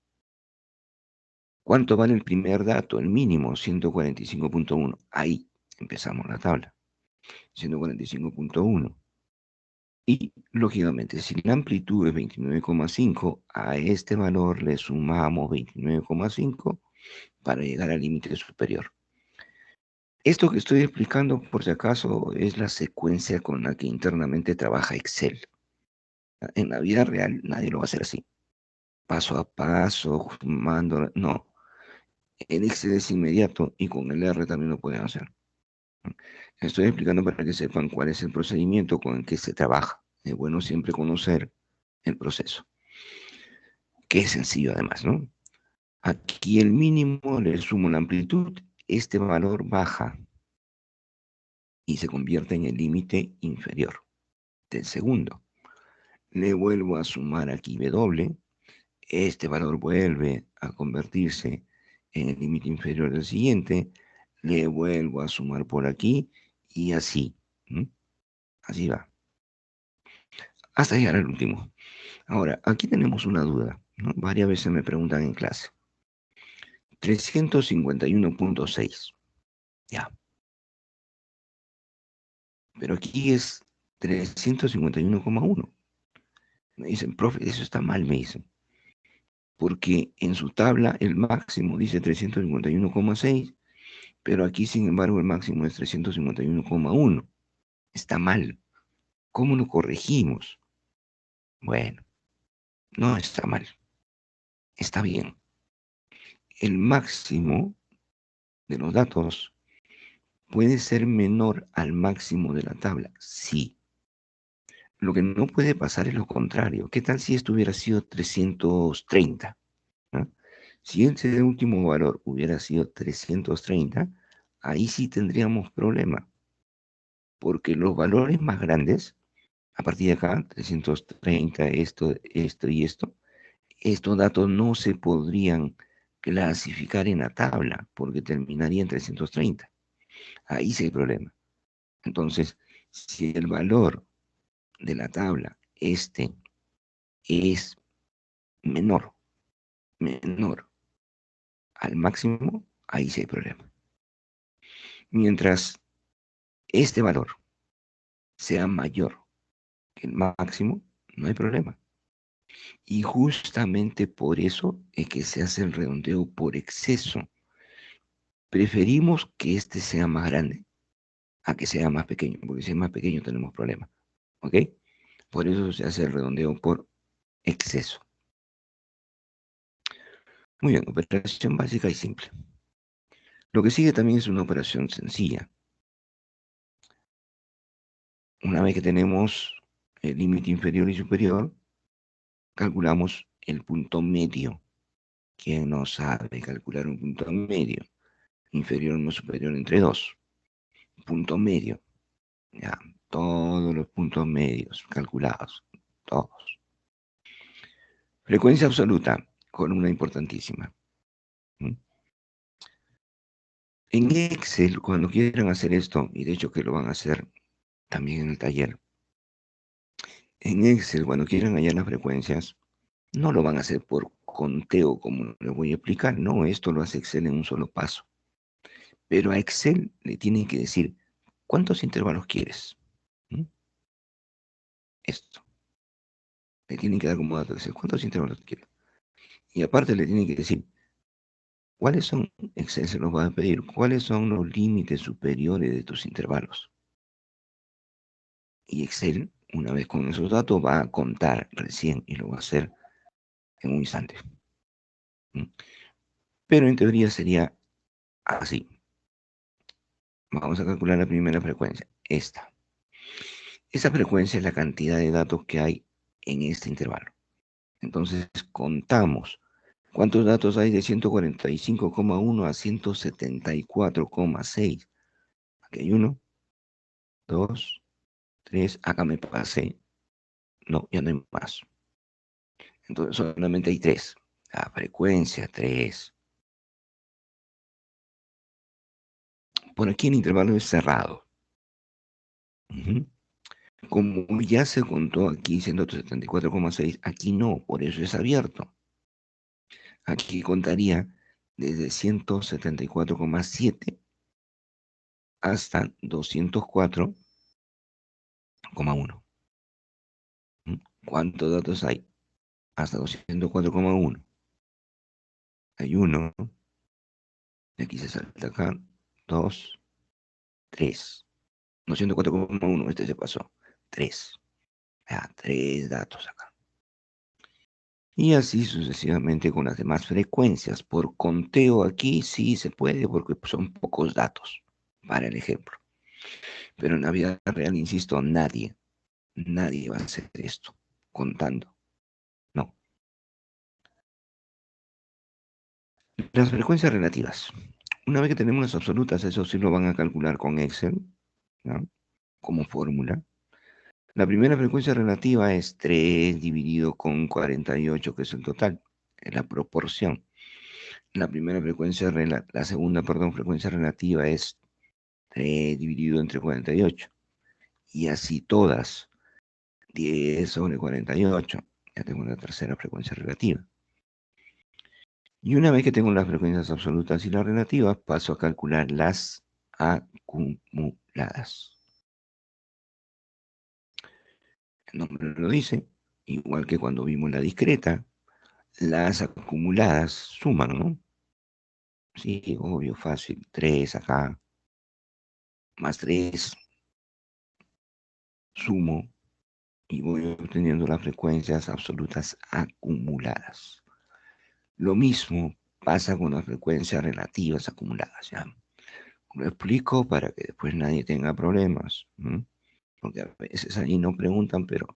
¿Cuánto vale el primer dato? El mínimo, 145,1. Ahí empezamos la tabla. 145,1. Y, lógicamente, si la amplitud es 29,5, a este valor le sumamos 29,5 para llegar al límite superior. Esto que estoy explicando, por si acaso, es la secuencia con la que internamente trabaja Excel. En la vida real nadie lo va a hacer así, paso a paso, sumando. No, el Excel es inmediato y con el R también lo pueden hacer. Estoy explicando para que sepan cuál es el procedimiento con el que se trabaja. Es bueno siempre conocer el proceso, que es sencillo además, ¿no? Aquí el mínimo le sumo la amplitud, este valor baja y se convierte en el límite inferior del segundo. Le vuelvo a sumar aquí W, este valor vuelve a convertirse en el límite inferior del siguiente, le vuelvo a sumar por aquí y así, ¿m? Así va, hasta llegar al último. Ahora, aquí tenemos una duda, ¿no? Varias veces me preguntan en clase, 351.6. Ya. Pero aquí es 351,1. Me dicen, profe, eso está mal, me dicen. Porque en su tabla el máximo dice 351,6, pero aquí, sin embargo, el máximo es 351,1. Está mal. ¿Cómo lo corregimos? Bueno, no está mal. Está bien. El máximo de los datos puede ser menor al máximo de la tabla. Sí. Lo que no puede pasar es lo contrario. ¿Qué tal si esto hubiera sido 330? ¿No? Si ese último valor hubiera sido 330, ahí sí tendríamos problema, porque los valores más grandes, a partir de acá, 330, esto y esto, estos datos no se podrían clasificar en la tabla, porque terminaría en 330. Ahí sí hay problema. Entonces, si el valor de la tabla, es menor al máximo, ahí sí hay problema. Mientras este valor sea mayor que el máximo, no hay problema. Y justamente por eso es que se hace el redondeo por exceso. Preferimos que este sea más grande a que sea más pequeño, porque si es más pequeño tenemos problemas. ¿Ok? Por eso se hace el redondeo por exceso. Muy bien, operación básica y simple. Lo que sigue también es una operación sencilla. Una vez que tenemos el límite inferior y superior, calculamos el punto medio. ¿Quién no sabe calcular un punto medio? Inferior o superior entre 2. Punto medio. Ya, todos los puntos medios calculados. Todos. Frecuencia absoluta, con una importantísima. ¿Mm? En Excel, cuando quieran hacer esto, y de hecho que lo van a hacer también en el taller, en Excel, cuando quieran hallar las frecuencias, no lo van a hacer por conteo, como les voy a explicar. No, esto lo hace Excel en un solo paso. Pero a Excel le tienen que decir, ¿cuántos intervalos quieres? ¿Mm? Esto. Le tienen que dar como dato, decir, ¿cuántos intervalos quieres? Y aparte le tienen que decir, ¿cuáles son? Excel se los va a pedir, ¿cuáles son los límites superiores de tus intervalos? Y Excel, una vez con esos datos, va a contar recién y lo va a hacer en un instante. ¿Mm? Pero en teoría sería así. Vamos a calcular la primera frecuencia, esta. Esa frecuencia es la cantidad de datos que hay en este intervalo. Entonces contamos cuántos datos hay de 145,1 a 174,6. Aquí hay 1, 2, 3. Acá me pasé. No, ya no hay más. Entonces solamente hay 3. La frecuencia 3. Por aquí el intervalo es cerrado. Como ya se contó aquí 174,6, aquí no, por eso es abierto. Aquí contaría desde 174,7 hasta 204,1. ¿Cuántos datos hay? Hasta 204,1. Hay 1. Y aquí se salta acá. 2, 3. 204,1. Este se pasó. 3. 3 datos acá. Y así sucesivamente con las demás frecuencias. Por conteo aquí sí se puede porque son pocos datos para el ejemplo. Pero en la vida real, insisto, nadie va a hacer esto contando. No. Las frecuencias relativas. Una vez que tenemos las absolutas, eso sí lo van a calcular con Excel, ¿no? Como fórmula. La primera frecuencia relativa es 3 dividido con 48, que es el total, es la proporción. La segunda, frecuencia relativa es 3 dividido entre 48. Y así todas, 10 sobre 48. Ya tengo la tercera frecuencia relativa. Y una vez que tengo las frecuencias absolutas y las relativas, paso a calcular las acumuladas. El nombre lo dice, igual que cuando vimos la discreta, las acumuladas suman, ¿no? Sí, obvio, fácil. 3 acá, más 3, sumo y voy obteniendo las frecuencias absolutas acumuladas. Lo mismo pasa con las frecuencias relativas acumuladas, ¿ya? Lo explico para que después nadie tenga problemas, ¿m? Porque a veces ahí no preguntan, pero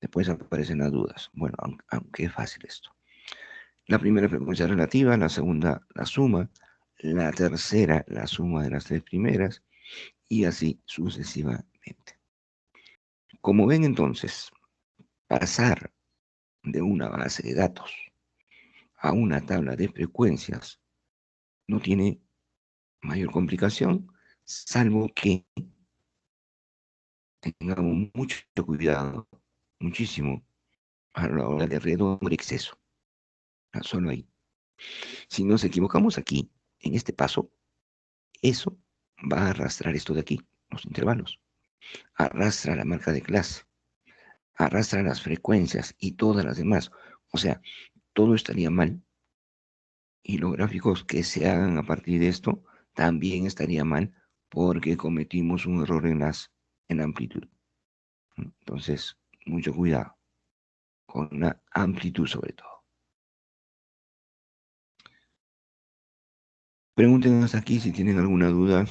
después aparecen las dudas. Bueno, aunque es fácil esto. La primera frecuencia relativa, la segunda la suma, la tercera la suma de las tres primeras y así sucesivamente. Como ven entonces, pasar de una base de datos a una tabla de frecuencias no tiene mayor complicación, salvo que tengamos mucho cuidado, muchísimo, a la hora de redondo exceso. Solo ahí. Si nos equivocamos aquí, en este paso, eso va a arrastrar esto de aquí, los intervalos. Arrastra la marca de clase, arrastra las frecuencias y todas las demás. O sea, todo estaría mal. Y los gráficos que se hagan a partir de esto también estaría mal porque cometimos un error en la amplitud. Entonces, mucho cuidado con la amplitud sobre todo. Pregúntenos aquí si tienen alguna duda.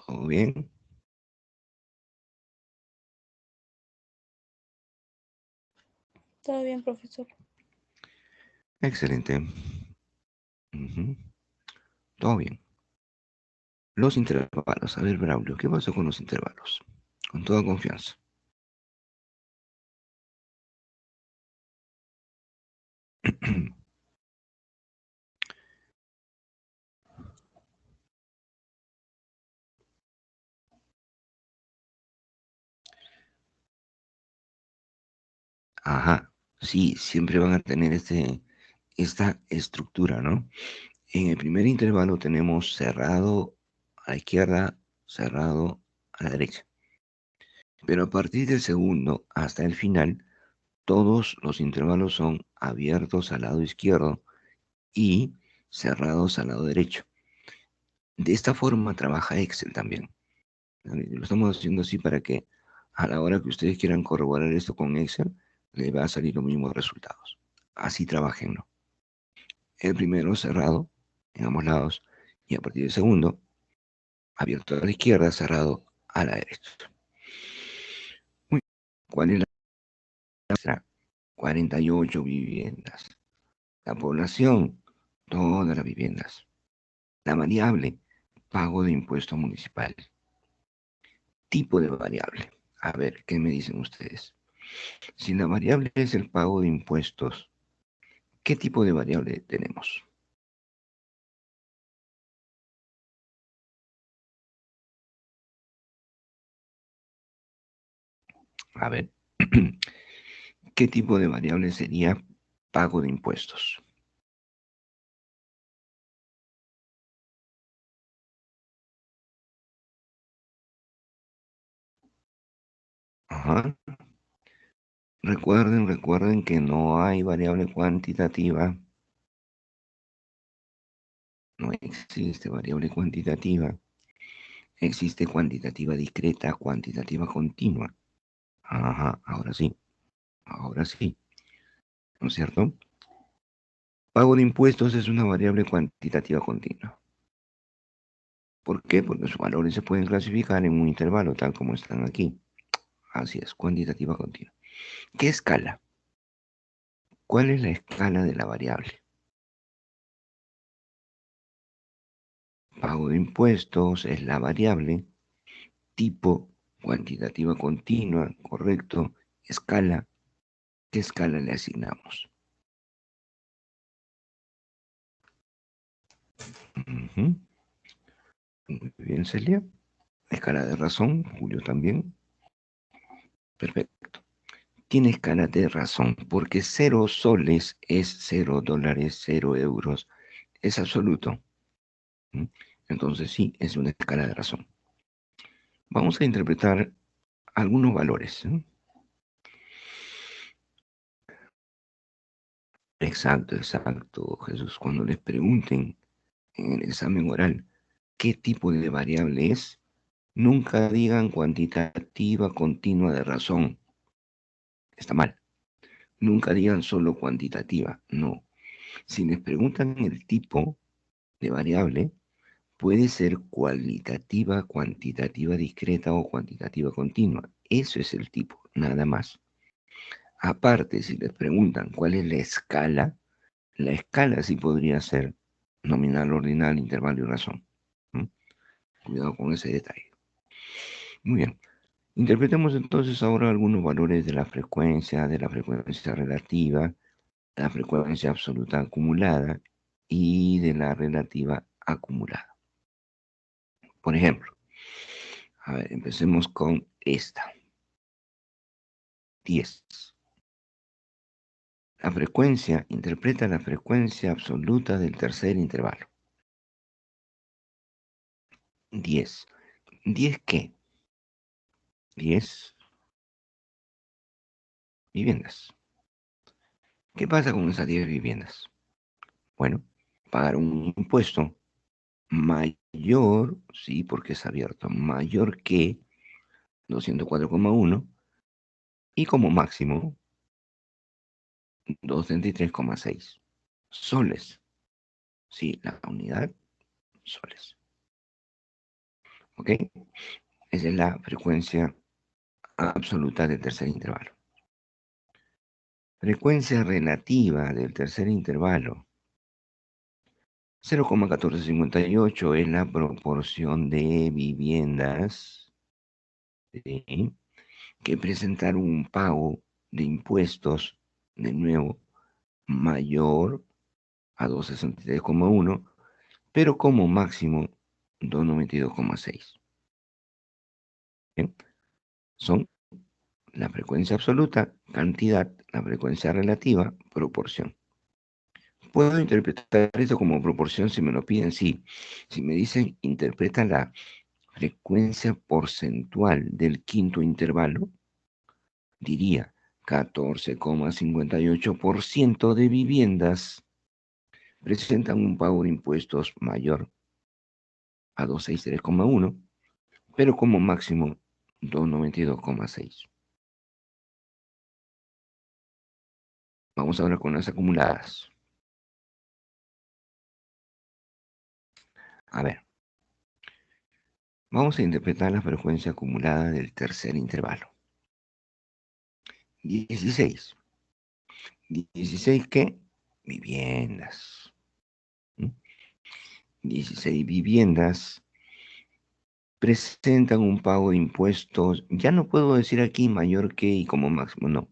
¿Todo bien? Todo bien, profesor. Excelente. Ujú. Todo bien. Los intervalos. A ver, Braulio, ¿qué pasó con los intervalos? Con toda confianza. Ajá, sí, siempre van a tener esta estructura, ¿no? En el primer intervalo tenemos cerrado a la izquierda, cerrado a la derecha. Pero a partir del segundo hasta el final, todos los intervalos son abiertos al lado izquierdo y cerrados al lado derecho. De esta forma trabaja Excel también. Lo estamos haciendo así para que a la hora que ustedes quieran corroborar esto con Excel, les va a salir los mismos resultados. Así trabajenlo. El primero cerrado en ambos lados y a partir del segundo abierto a la izquierda, cerrado a la derecha. Muy bien. ¿Cuál es la muestra? 48 viviendas. La población, todas las viviendas. La variable, pago de impuesto municipal. Tipo de variable. A ver, ¿qué me dicen ustedes? Si la variable es el pago de impuestos, ¿qué tipo de variable tenemos? A ver, ¿qué tipo de variable sería pago de impuestos? Ajá. Recuerden que no hay variable cuantitativa. No existe variable cuantitativa. Existe cuantitativa discreta, cuantitativa continua. Ajá, ahora sí. Ahora sí. ¿No es cierto? Pago de impuestos es una variable cuantitativa continua. ¿Por qué? Porque sus valores se pueden clasificar en un intervalo, tal como están aquí. Así es, cuantitativa continua. ¿Qué escala? ¿Cuál es la escala de la variable? Pago de impuestos es la variable, tipo cuantitativa continua, correcto, escala. ¿Qué escala le asignamos? Ujú. Muy bien, Celia. Escala de razón, Julio también. Perfecto. tiene escala de razón, porque 0 soles es 0 dólares, 0 euros, es absoluto. ¿Mm? Entonces sí, es una escala de razón. Vamos a interpretar algunos valores. Exacto, exacto, Jesús. Cuando les pregunten en el examen oral qué tipo de variable es, nunca digan cuantitativa continua de razón. Está mal. Nunca digan solo cuantitativa. No. Si les preguntan el tipo de variable, puede ser cualitativa, cuantitativa discreta o cuantitativa continua. Eso es el tipo, nada más. Aparte, si les preguntan cuál es la escala sí podría ser nominal, ordinal, intervalo y razón. ¿Mm? Cuidado con ese detalle. Muy bien. Interpretemos entonces ahora algunos valores de la frecuencia relativa, la frecuencia absoluta acumulada y de la relativa acumulada. Por ejemplo, a ver, empecemos con esta. 10. La frecuencia interpreta la frecuencia absoluta del tercer intervalo. 10. ¿10 qué? 10 viviendas. ¿Qué pasa con esas 10 viviendas? Bueno, pagar un impuesto mayor, sí, porque es abierto, mayor que 204,1 y como máximo 233,6 soles. Sí, la unidad soles. ¿Ok? Esa es la frecuencia absoluta del tercer intervalo. Frecuencia relativa del tercer intervalo. 0,1458 es la proporción de viviendas, ¿sí?, que presentaron un pago de impuestos, de nuevo, mayor a 263,1, pero como máximo 292,6. ¿Bien? Son la frecuencia absoluta, cantidad, la frecuencia relativa, proporción. ¿Puedo interpretar esto como proporción si me lo piden? Sí. Si me dicen, interpreta la frecuencia porcentual del quinto intervalo, diría 14,58% de viviendas presentan un pago de impuestos mayor a 263,1, pero como máximo 292,6. Vamos ahora con las acumuladas. A ver, vamos a interpretar la frecuencia acumulada del tercer intervalo. 16. ¿16 qué? Viviendas. 16 viviendas presentan un pago de impuestos. Ya no puedo decir aquí mayor que y como máximo, no.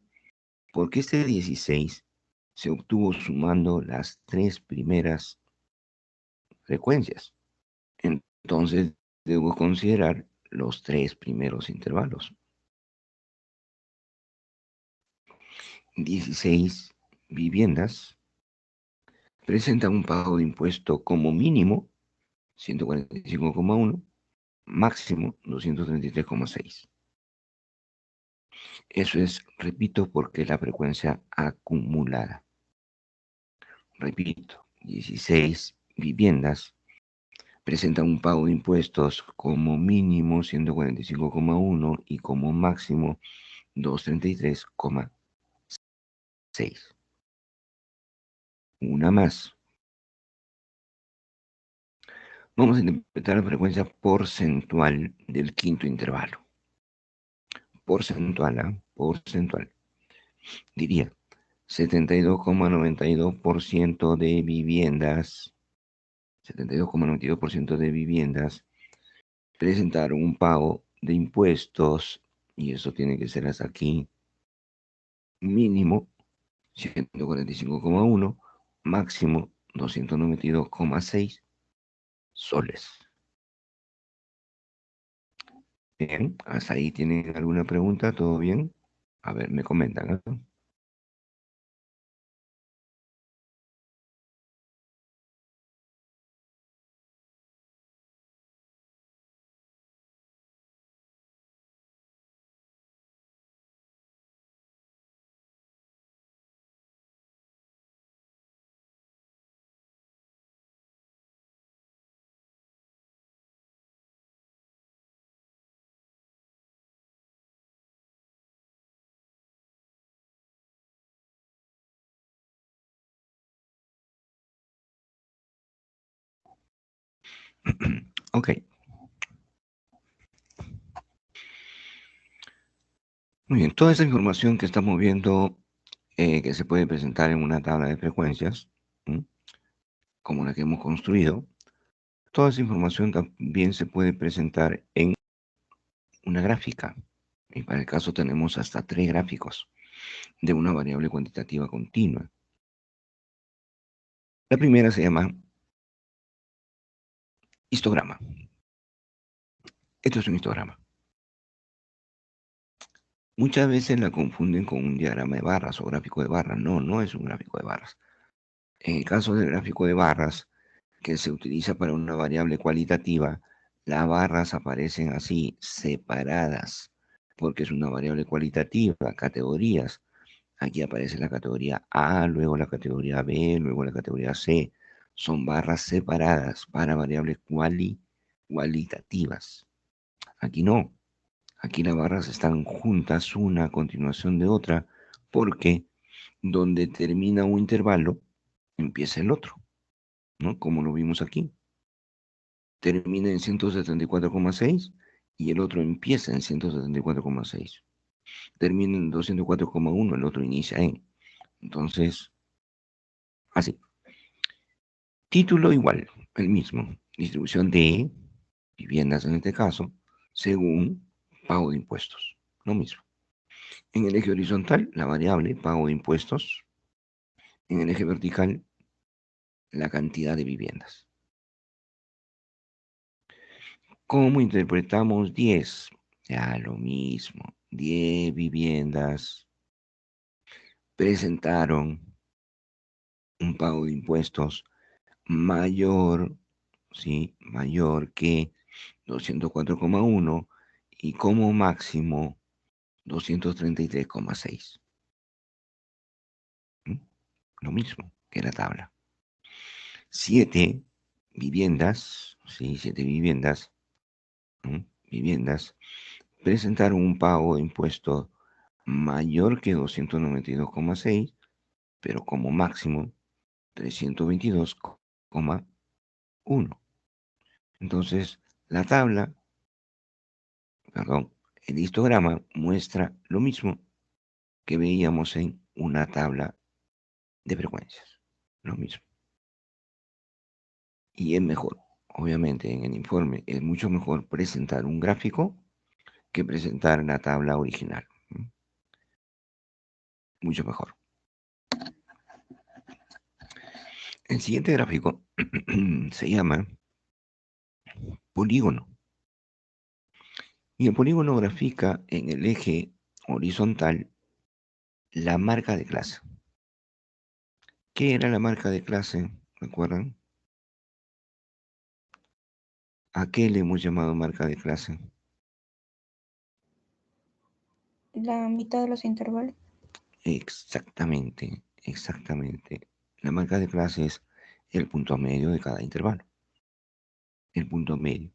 Porque este 16 se obtuvo sumando las 3 primeras frecuencias. Entonces, debo considerar los 3 primeros intervalos. 16 viviendas presentan un pago de impuesto como mínimo 145,1, máximo 233,6. Eso es, repito, porque la frecuencia acumulada. Repito, 16 viviendas presentan un pago de impuestos como mínimo 145,1 y como máximo 233,6. Una más. Vamos a interpretar la frecuencia porcentual del quinto intervalo. Porcentual, ¿eh? Porcentual. Diría 72,92% de viviendas, 72,92% de viviendas presentaron un pago de impuestos, y eso tiene que ser hasta aquí, mínimo 145,1, máximo 292,6 soles. Bien, hasta ahí tienen alguna pregunta, ¿todo bien? A ver, me comentan, ¿no? Ok. Muy bien, toda esa información que estamos viendo, que se puede presentar en una tabla de frecuencias, ¿m? Como la que hemos construido, toda esa información también se puede presentar en una gráfica. Y para el caso tenemos hasta 3 gráficos de una variable cuantitativa continua. La primera se llama histograma. Esto es un histograma. Muchas veces la confunden con un diagrama de barras o gráfico de barras. No, no es un gráfico de barras. En el caso del gráfico de barras, que se utiliza para una variable cualitativa, las barras aparecen así, separadas, porque es una variable cualitativa, categorías. Aquí aparece la categoría A, luego la categoría B, luego la categoría C. Son barras separadas para variables cualitativas. Aquí no. Aquí las barras están juntas una a continuación de otra, porque donde termina un intervalo, empieza el otro, ¿no? Como lo vimos aquí. Termina en 174,6 y el otro empieza en 174,6. Termina en 204,1, el otro inicia en. Entonces, así. Título igual, el mismo. Distribución de viviendas en este caso, según pago de impuestos. Lo mismo. En el eje horizontal, la variable pago de impuestos. En el eje vertical, la cantidad de viviendas. ¿Cómo interpretamos 10? Ya lo mismo. 10 viviendas presentaron un pago de impuestos mayor, ¿sí? Mayor que 204,1 y como máximo 233,6. ¿Mm? Lo mismo que la tabla. 7 viviendas, ¿sí? 7 viviendas, viviendas presentaron un pago de impuestos mayor que 292,6, pero como máximo 322,1. Entonces, la tabla, perdón, el histograma muestra lo mismo que veíamos en una tabla de frecuencias. Lo mismo. Y es mejor, obviamente, en el informe es mucho mejor presentar un gráfico que presentar la tabla original. Mucho mejor. El siguiente gráfico se llama polígono. Y el polígono grafica en el eje horizontal la marca de clase. ¿Qué era la marca de clase? ¿Recuerdan? ¿A qué le hemos llamado marca de clase? La mitad de los intervalos. Exactamente, exactamente. La marca de clase es el punto medio de cada intervalo. El punto medio.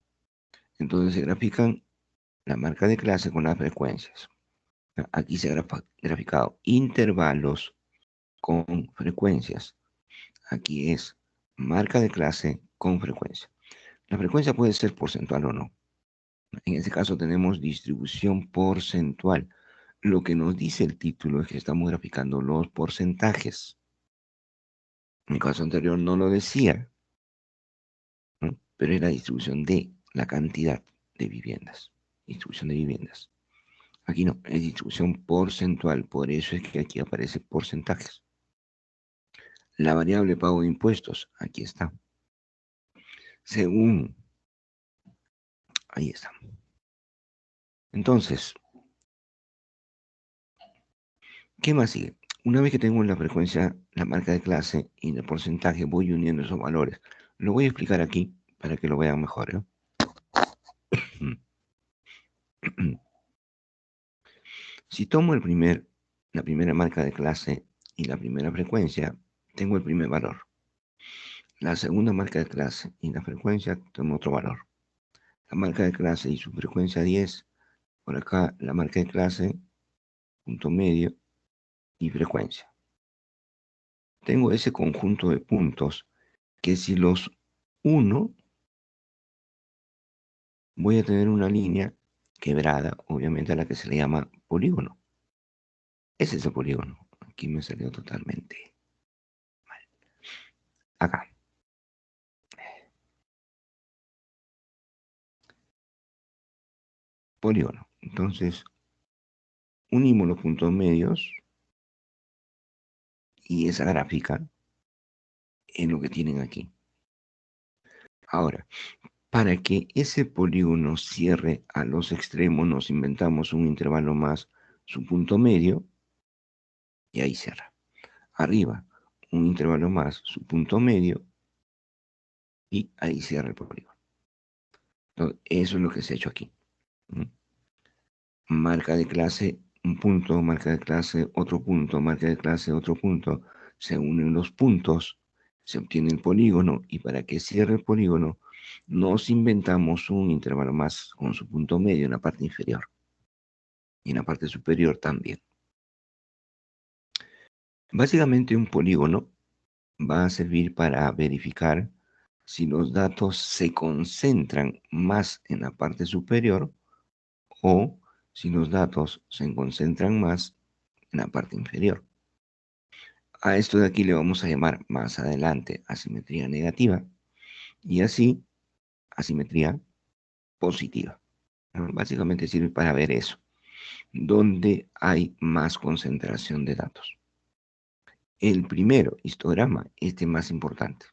Entonces se grafican la marca de clase con las frecuencias. Aquí se ha graficado intervalos con frecuencias. Aquí es marca de clase con frecuencia. La frecuencia puede ser porcentual o no. En este caso tenemos distribución porcentual. Lo que nos dice el título es que estamos graficando los porcentajes. En el caso anterior no lo decía, ¿no? Pero es la distribución de la cantidad de viviendas. Distribución de viviendas. Aquí no, es distribución porcentual. Por eso es que aquí aparece porcentajes. La variable pago de impuestos, aquí está. Según, ahí está. Entonces, ¿Qué más sigue? Una vez que tengo la frecuencia, la marca de clase y el porcentaje, voy uniendo esos valores. Lo voy a explicar aquí para que lo vean mejor, ¿eh? Si tomo la primera marca de clase y la primera frecuencia, tengo el primer valor. La segunda marca de clase y la frecuencia, tengo otro valor. La marca de clase y su frecuencia 10. Por acá, la marca de clase, punto medio y frecuencia. Tengo ese conjunto de puntos que si los uno, voy a tener una línea quebrada, obviamente a la que se le llama polígono. Ese es el polígono. Aquí me salió totalmente mal. Acá. Polígono. Entonces, unimos los puntos medios y esa gráfica en lo que tienen aquí. Ahora, para que ese polígono cierre a los extremos, nos inventamos un intervalo más su punto medio y ahí cierra. Arriba, un intervalo más su punto medio y ahí cierra el polígono. Entonces, eso es lo que se ha hecho aquí. Marca de clase, un punto, marca de clase, otro punto, marca de clase, otro punto. Se unen los puntos, se obtiene el polígono y para que cierre el polígono nos inventamos un intervalo más con su punto medio en la parte inferior y en la parte superior también. Básicamente un polígono va a servir para verificar si los datos se concentran más en la parte superior o si los datos se concentran más en la parte inferior. A esto de aquí le vamos a llamar más adelante asimetría negativa y así asimetría positiva. Básicamente sirve para ver eso, donde hay más concentración de datos. El primero, histograma, este más importante,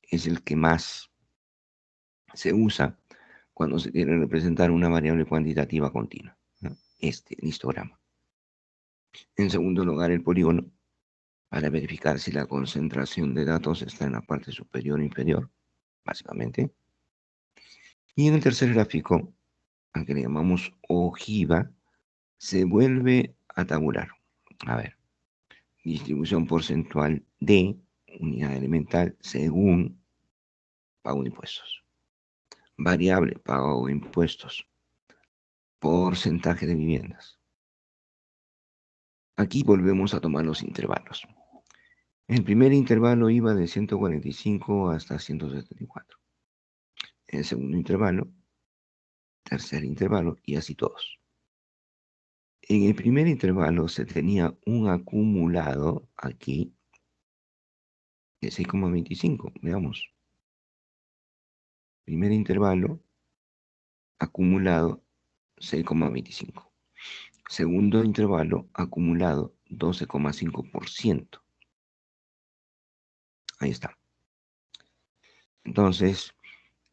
es el que más se usa cuando se quiere representar una variable cuantitativa continua. Este, el histograma. En segundo lugar, el polígono, para verificar si la concentración de datos está en la parte superior o inferior, básicamente. Y en el tercer gráfico, al que le llamamos ojiva, se vuelve a tabular. A ver, distribución porcentual de unidad elemental según pago de impuestos. Variable, pago de impuestos. Porcentaje de viviendas. Aquí volvemos a tomar los intervalos. El primer intervalo iba de 145 hasta 174. El segundo intervalo, tercer intervalo y así todos. En el primer intervalo se tenía un acumulado aquí de 6,25, veamos. Primer intervalo, acumulado 6,25. Segundo intervalo, acumulado 12,5%. Ahí está. Entonces,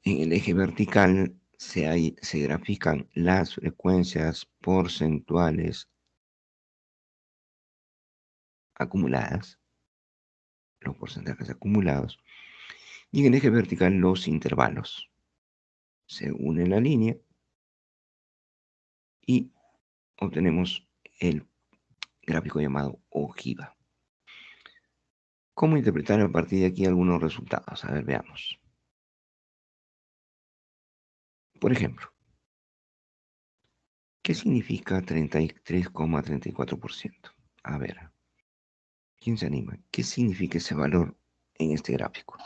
en el eje vertical se grafican las frecuencias porcentuales acumuladas, los porcentajes acumulados, y en el eje vertical los intervalos. Se une la línea y obtenemos el gráfico llamado ojiva. ¿Cómo interpretar a partir de aquí algunos resultados? A ver, veamos. Por ejemplo, ¿qué significa 33,34%? A ver, ¿quién se anima? ¿Qué significa ese valor en este gráfico?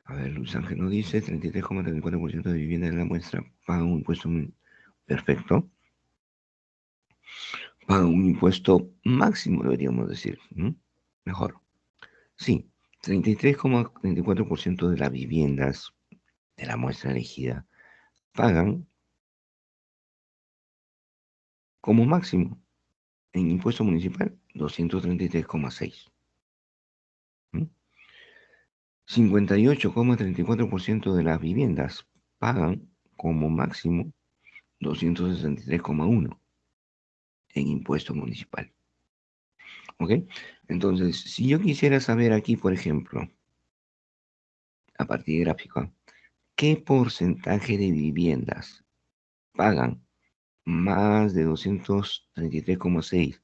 A ver, Luis Ángel nos dice 33,34% de vivienda en la muestra paga un impuesto perfecto. Paga un impuesto máximo, deberíamos decir. Mejor. Sí, 33,34% de las viviendas de la muestra elegida pagan como máximo En impuesto municipal, 233,6. 58,34% de las viviendas pagan como máximo 263,1 en impuesto municipal. ¿Ok? Entonces, si yo quisiera saber aquí, por ejemplo, a partir de gráfico, ¿qué porcentaje de viviendas pagan más de 233,6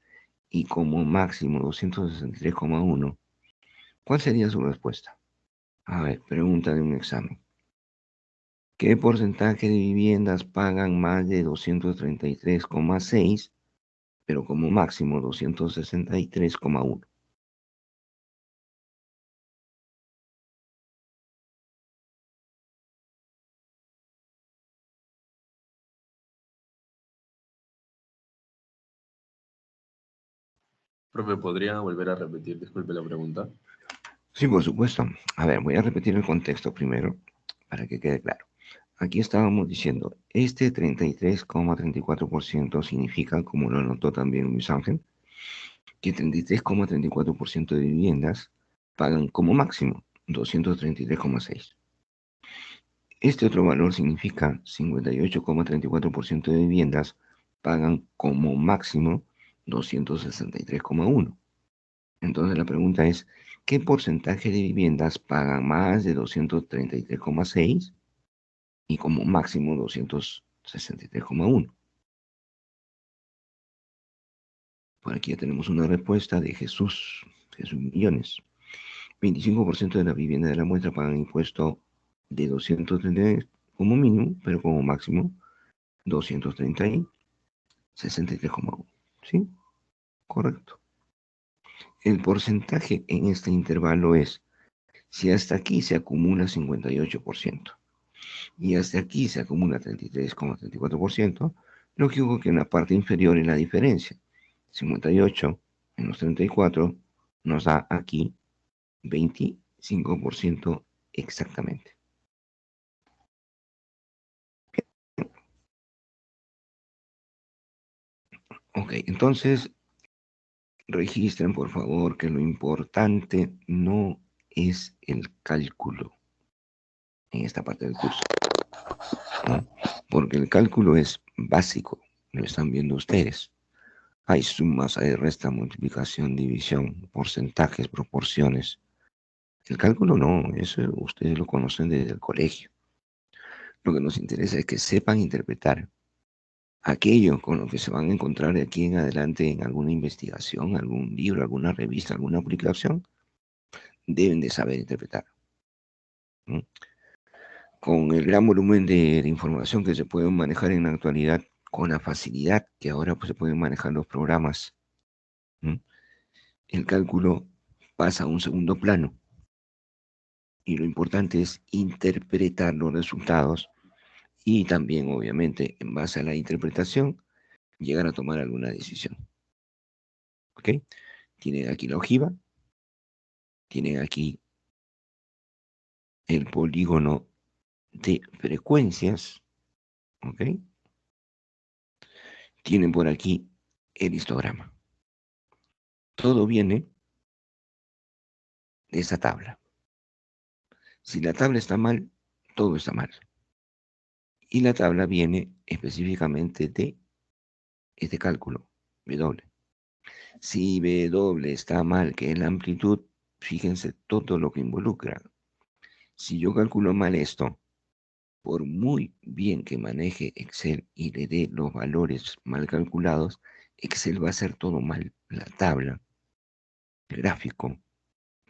y como máximo 263,1? ¿Cuál sería su respuesta? A ver, pregunta de un examen. ¿Qué porcentaje de viviendas pagan más de 233,6, pero como máximo 263,1? Profe, ¿podría volver a repetir? Disculpe la pregunta. Sí, por supuesto. A ver, voy a repetir el contexto primero para que quede claro. Aquí estábamos diciendo, este 33,34% significa, como lo anotó también Luis Ángel, que 33,34% de viviendas pagan como máximo 233,6. Este otro valor significa 58,34% de viviendas pagan como máximo 263,1. Entonces la pregunta es, ¿qué porcentaje de viviendas pagan más de 233,6 y como máximo 263,1? Por aquí ya tenemos una respuesta de Jesús Millones. 25% de la vivienda de la muestra pagan impuesto de 233 como mínimo, pero como máximo 230 y 63,1. ¿Sí? Correcto. El porcentaje en este intervalo es, si hasta aquí se acumula 58% y hasta aquí se acumula 33,34%, lógico que en la parte inferior es la diferencia. 58 menos 34 nos da aquí 25% exactamente. Ok, entonces registren por favor que lo importante no es el cálculo en esta parte del curso, ¿no? Porque el cálculo es básico, lo están viendo ustedes. Hay sumas, hay resta, multiplicación, división, porcentajes, proporciones. El cálculo no, eso ustedes lo conocen desde el colegio. Lo que nos interesa es que sepan interpretar aquello con lo que se van a encontrar de aquí en adelante en alguna investigación, algún libro, alguna revista, alguna publicación, deben de saber interpretar, ¿no? Con el gran volumen de información que se puede manejar en la actualidad, con la facilidad que ahora pues, se pueden manejar los programas, ¿no? El cálculo pasa a un segundo plano y lo importante es interpretar los resultados y también, obviamente, en base a la interpretación, llegar a tomar alguna decisión. ¿Ok? Tienen aquí la ojiva, tienen aquí el polígono de frecuencias, ¿ok? Tienen por aquí el histograma. Todo viene de esa tabla. Si la tabla está mal, todo está mal. Y la tabla viene específicamente de este cálculo, W. Si W está mal, que es la amplitud, fíjense todo lo que involucra. Si yo calculo mal esto, por muy bien que maneje Excel y le dé los valores mal calculados, Excel va a hacer todo mal. La tabla, el gráfico,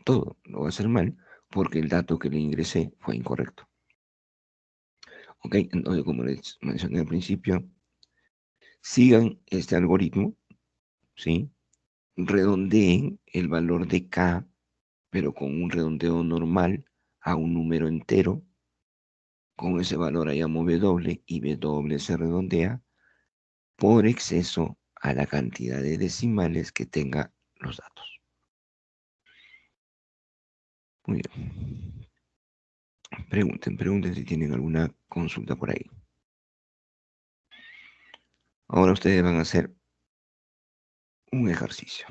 todo lo va a hacer mal porque el dato que le ingresé fue incorrecto. Ok, entonces como les mencioné al principio, sigan este algoritmo, ¿sí? Redondeen el valor de K, pero con un redondeo normal a un número entero. Con ese valor llamo W y W se redondea por exceso a la cantidad de decimales que tenga los datos. Muy bien. Pregunten si tienen alguna consulta por ahí. Ahora ustedes van a hacer un ejercicio.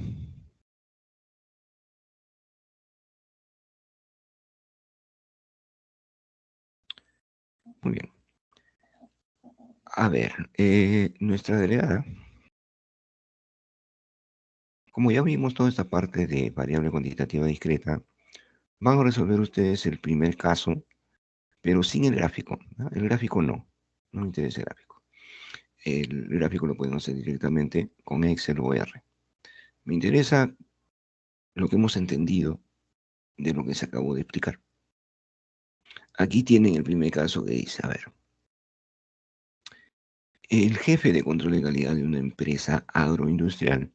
Muy bien. A ver, nuestra delegada, como ya vimos toda esta parte de variable cuantitativa discreta, van a resolver ustedes el primer caso, pero sin el gráfico, ¿no? El gráfico no me interesa el gráfico. El gráfico lo pueden hacer directamente con Excel o R. Me interesa lo que hemos entendido de lo que se acabó de explicar. Aquí tienen el primer caso que dice, a ver, el jefe de control de calidad de una empresa agroindustrial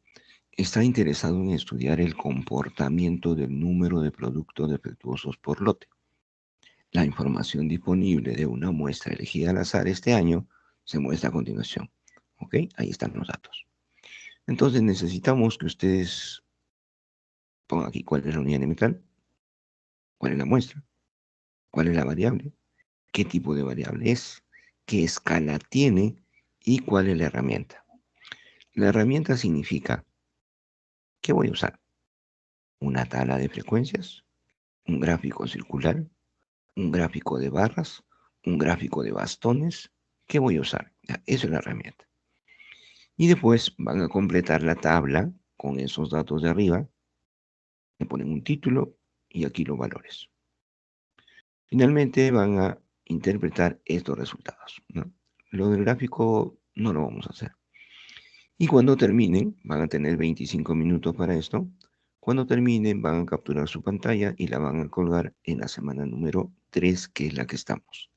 está interesado en estudiar el comportamiento del número de productos defectuosos por lote. La información disponible de una muestra elegida al azar este año se muestra a continuación. ¿Ok? Ahí están los datos. Entonces necesitamos que ustedes pongan aquí cuál es la unidad elemental, cuál es la muestra, cuál es la variable, qué tipo de variable es, qué escala tiene y cuál es la herramienta. La herramienta significa, ¿qué voy a usar? Una tabla de frecuencias, un gráfico circular, un gráfico de barras, un gráfico de bastones. ¿Qué voy a usar? Ya, eso es la herramienta. Y después van a completar la tabla con esos datos de arriba. Le ponen un título y aquí los valores. Finalmente van a interpretar estos resultados, ¿no? Lo del gráfico no lo vamos a hacer. Y cuando terminen, van a tener 25 minutos para esto. Cuando terminen, van a capturar su pantalla y la van a colgar en la semana número 3, que es la que estamos.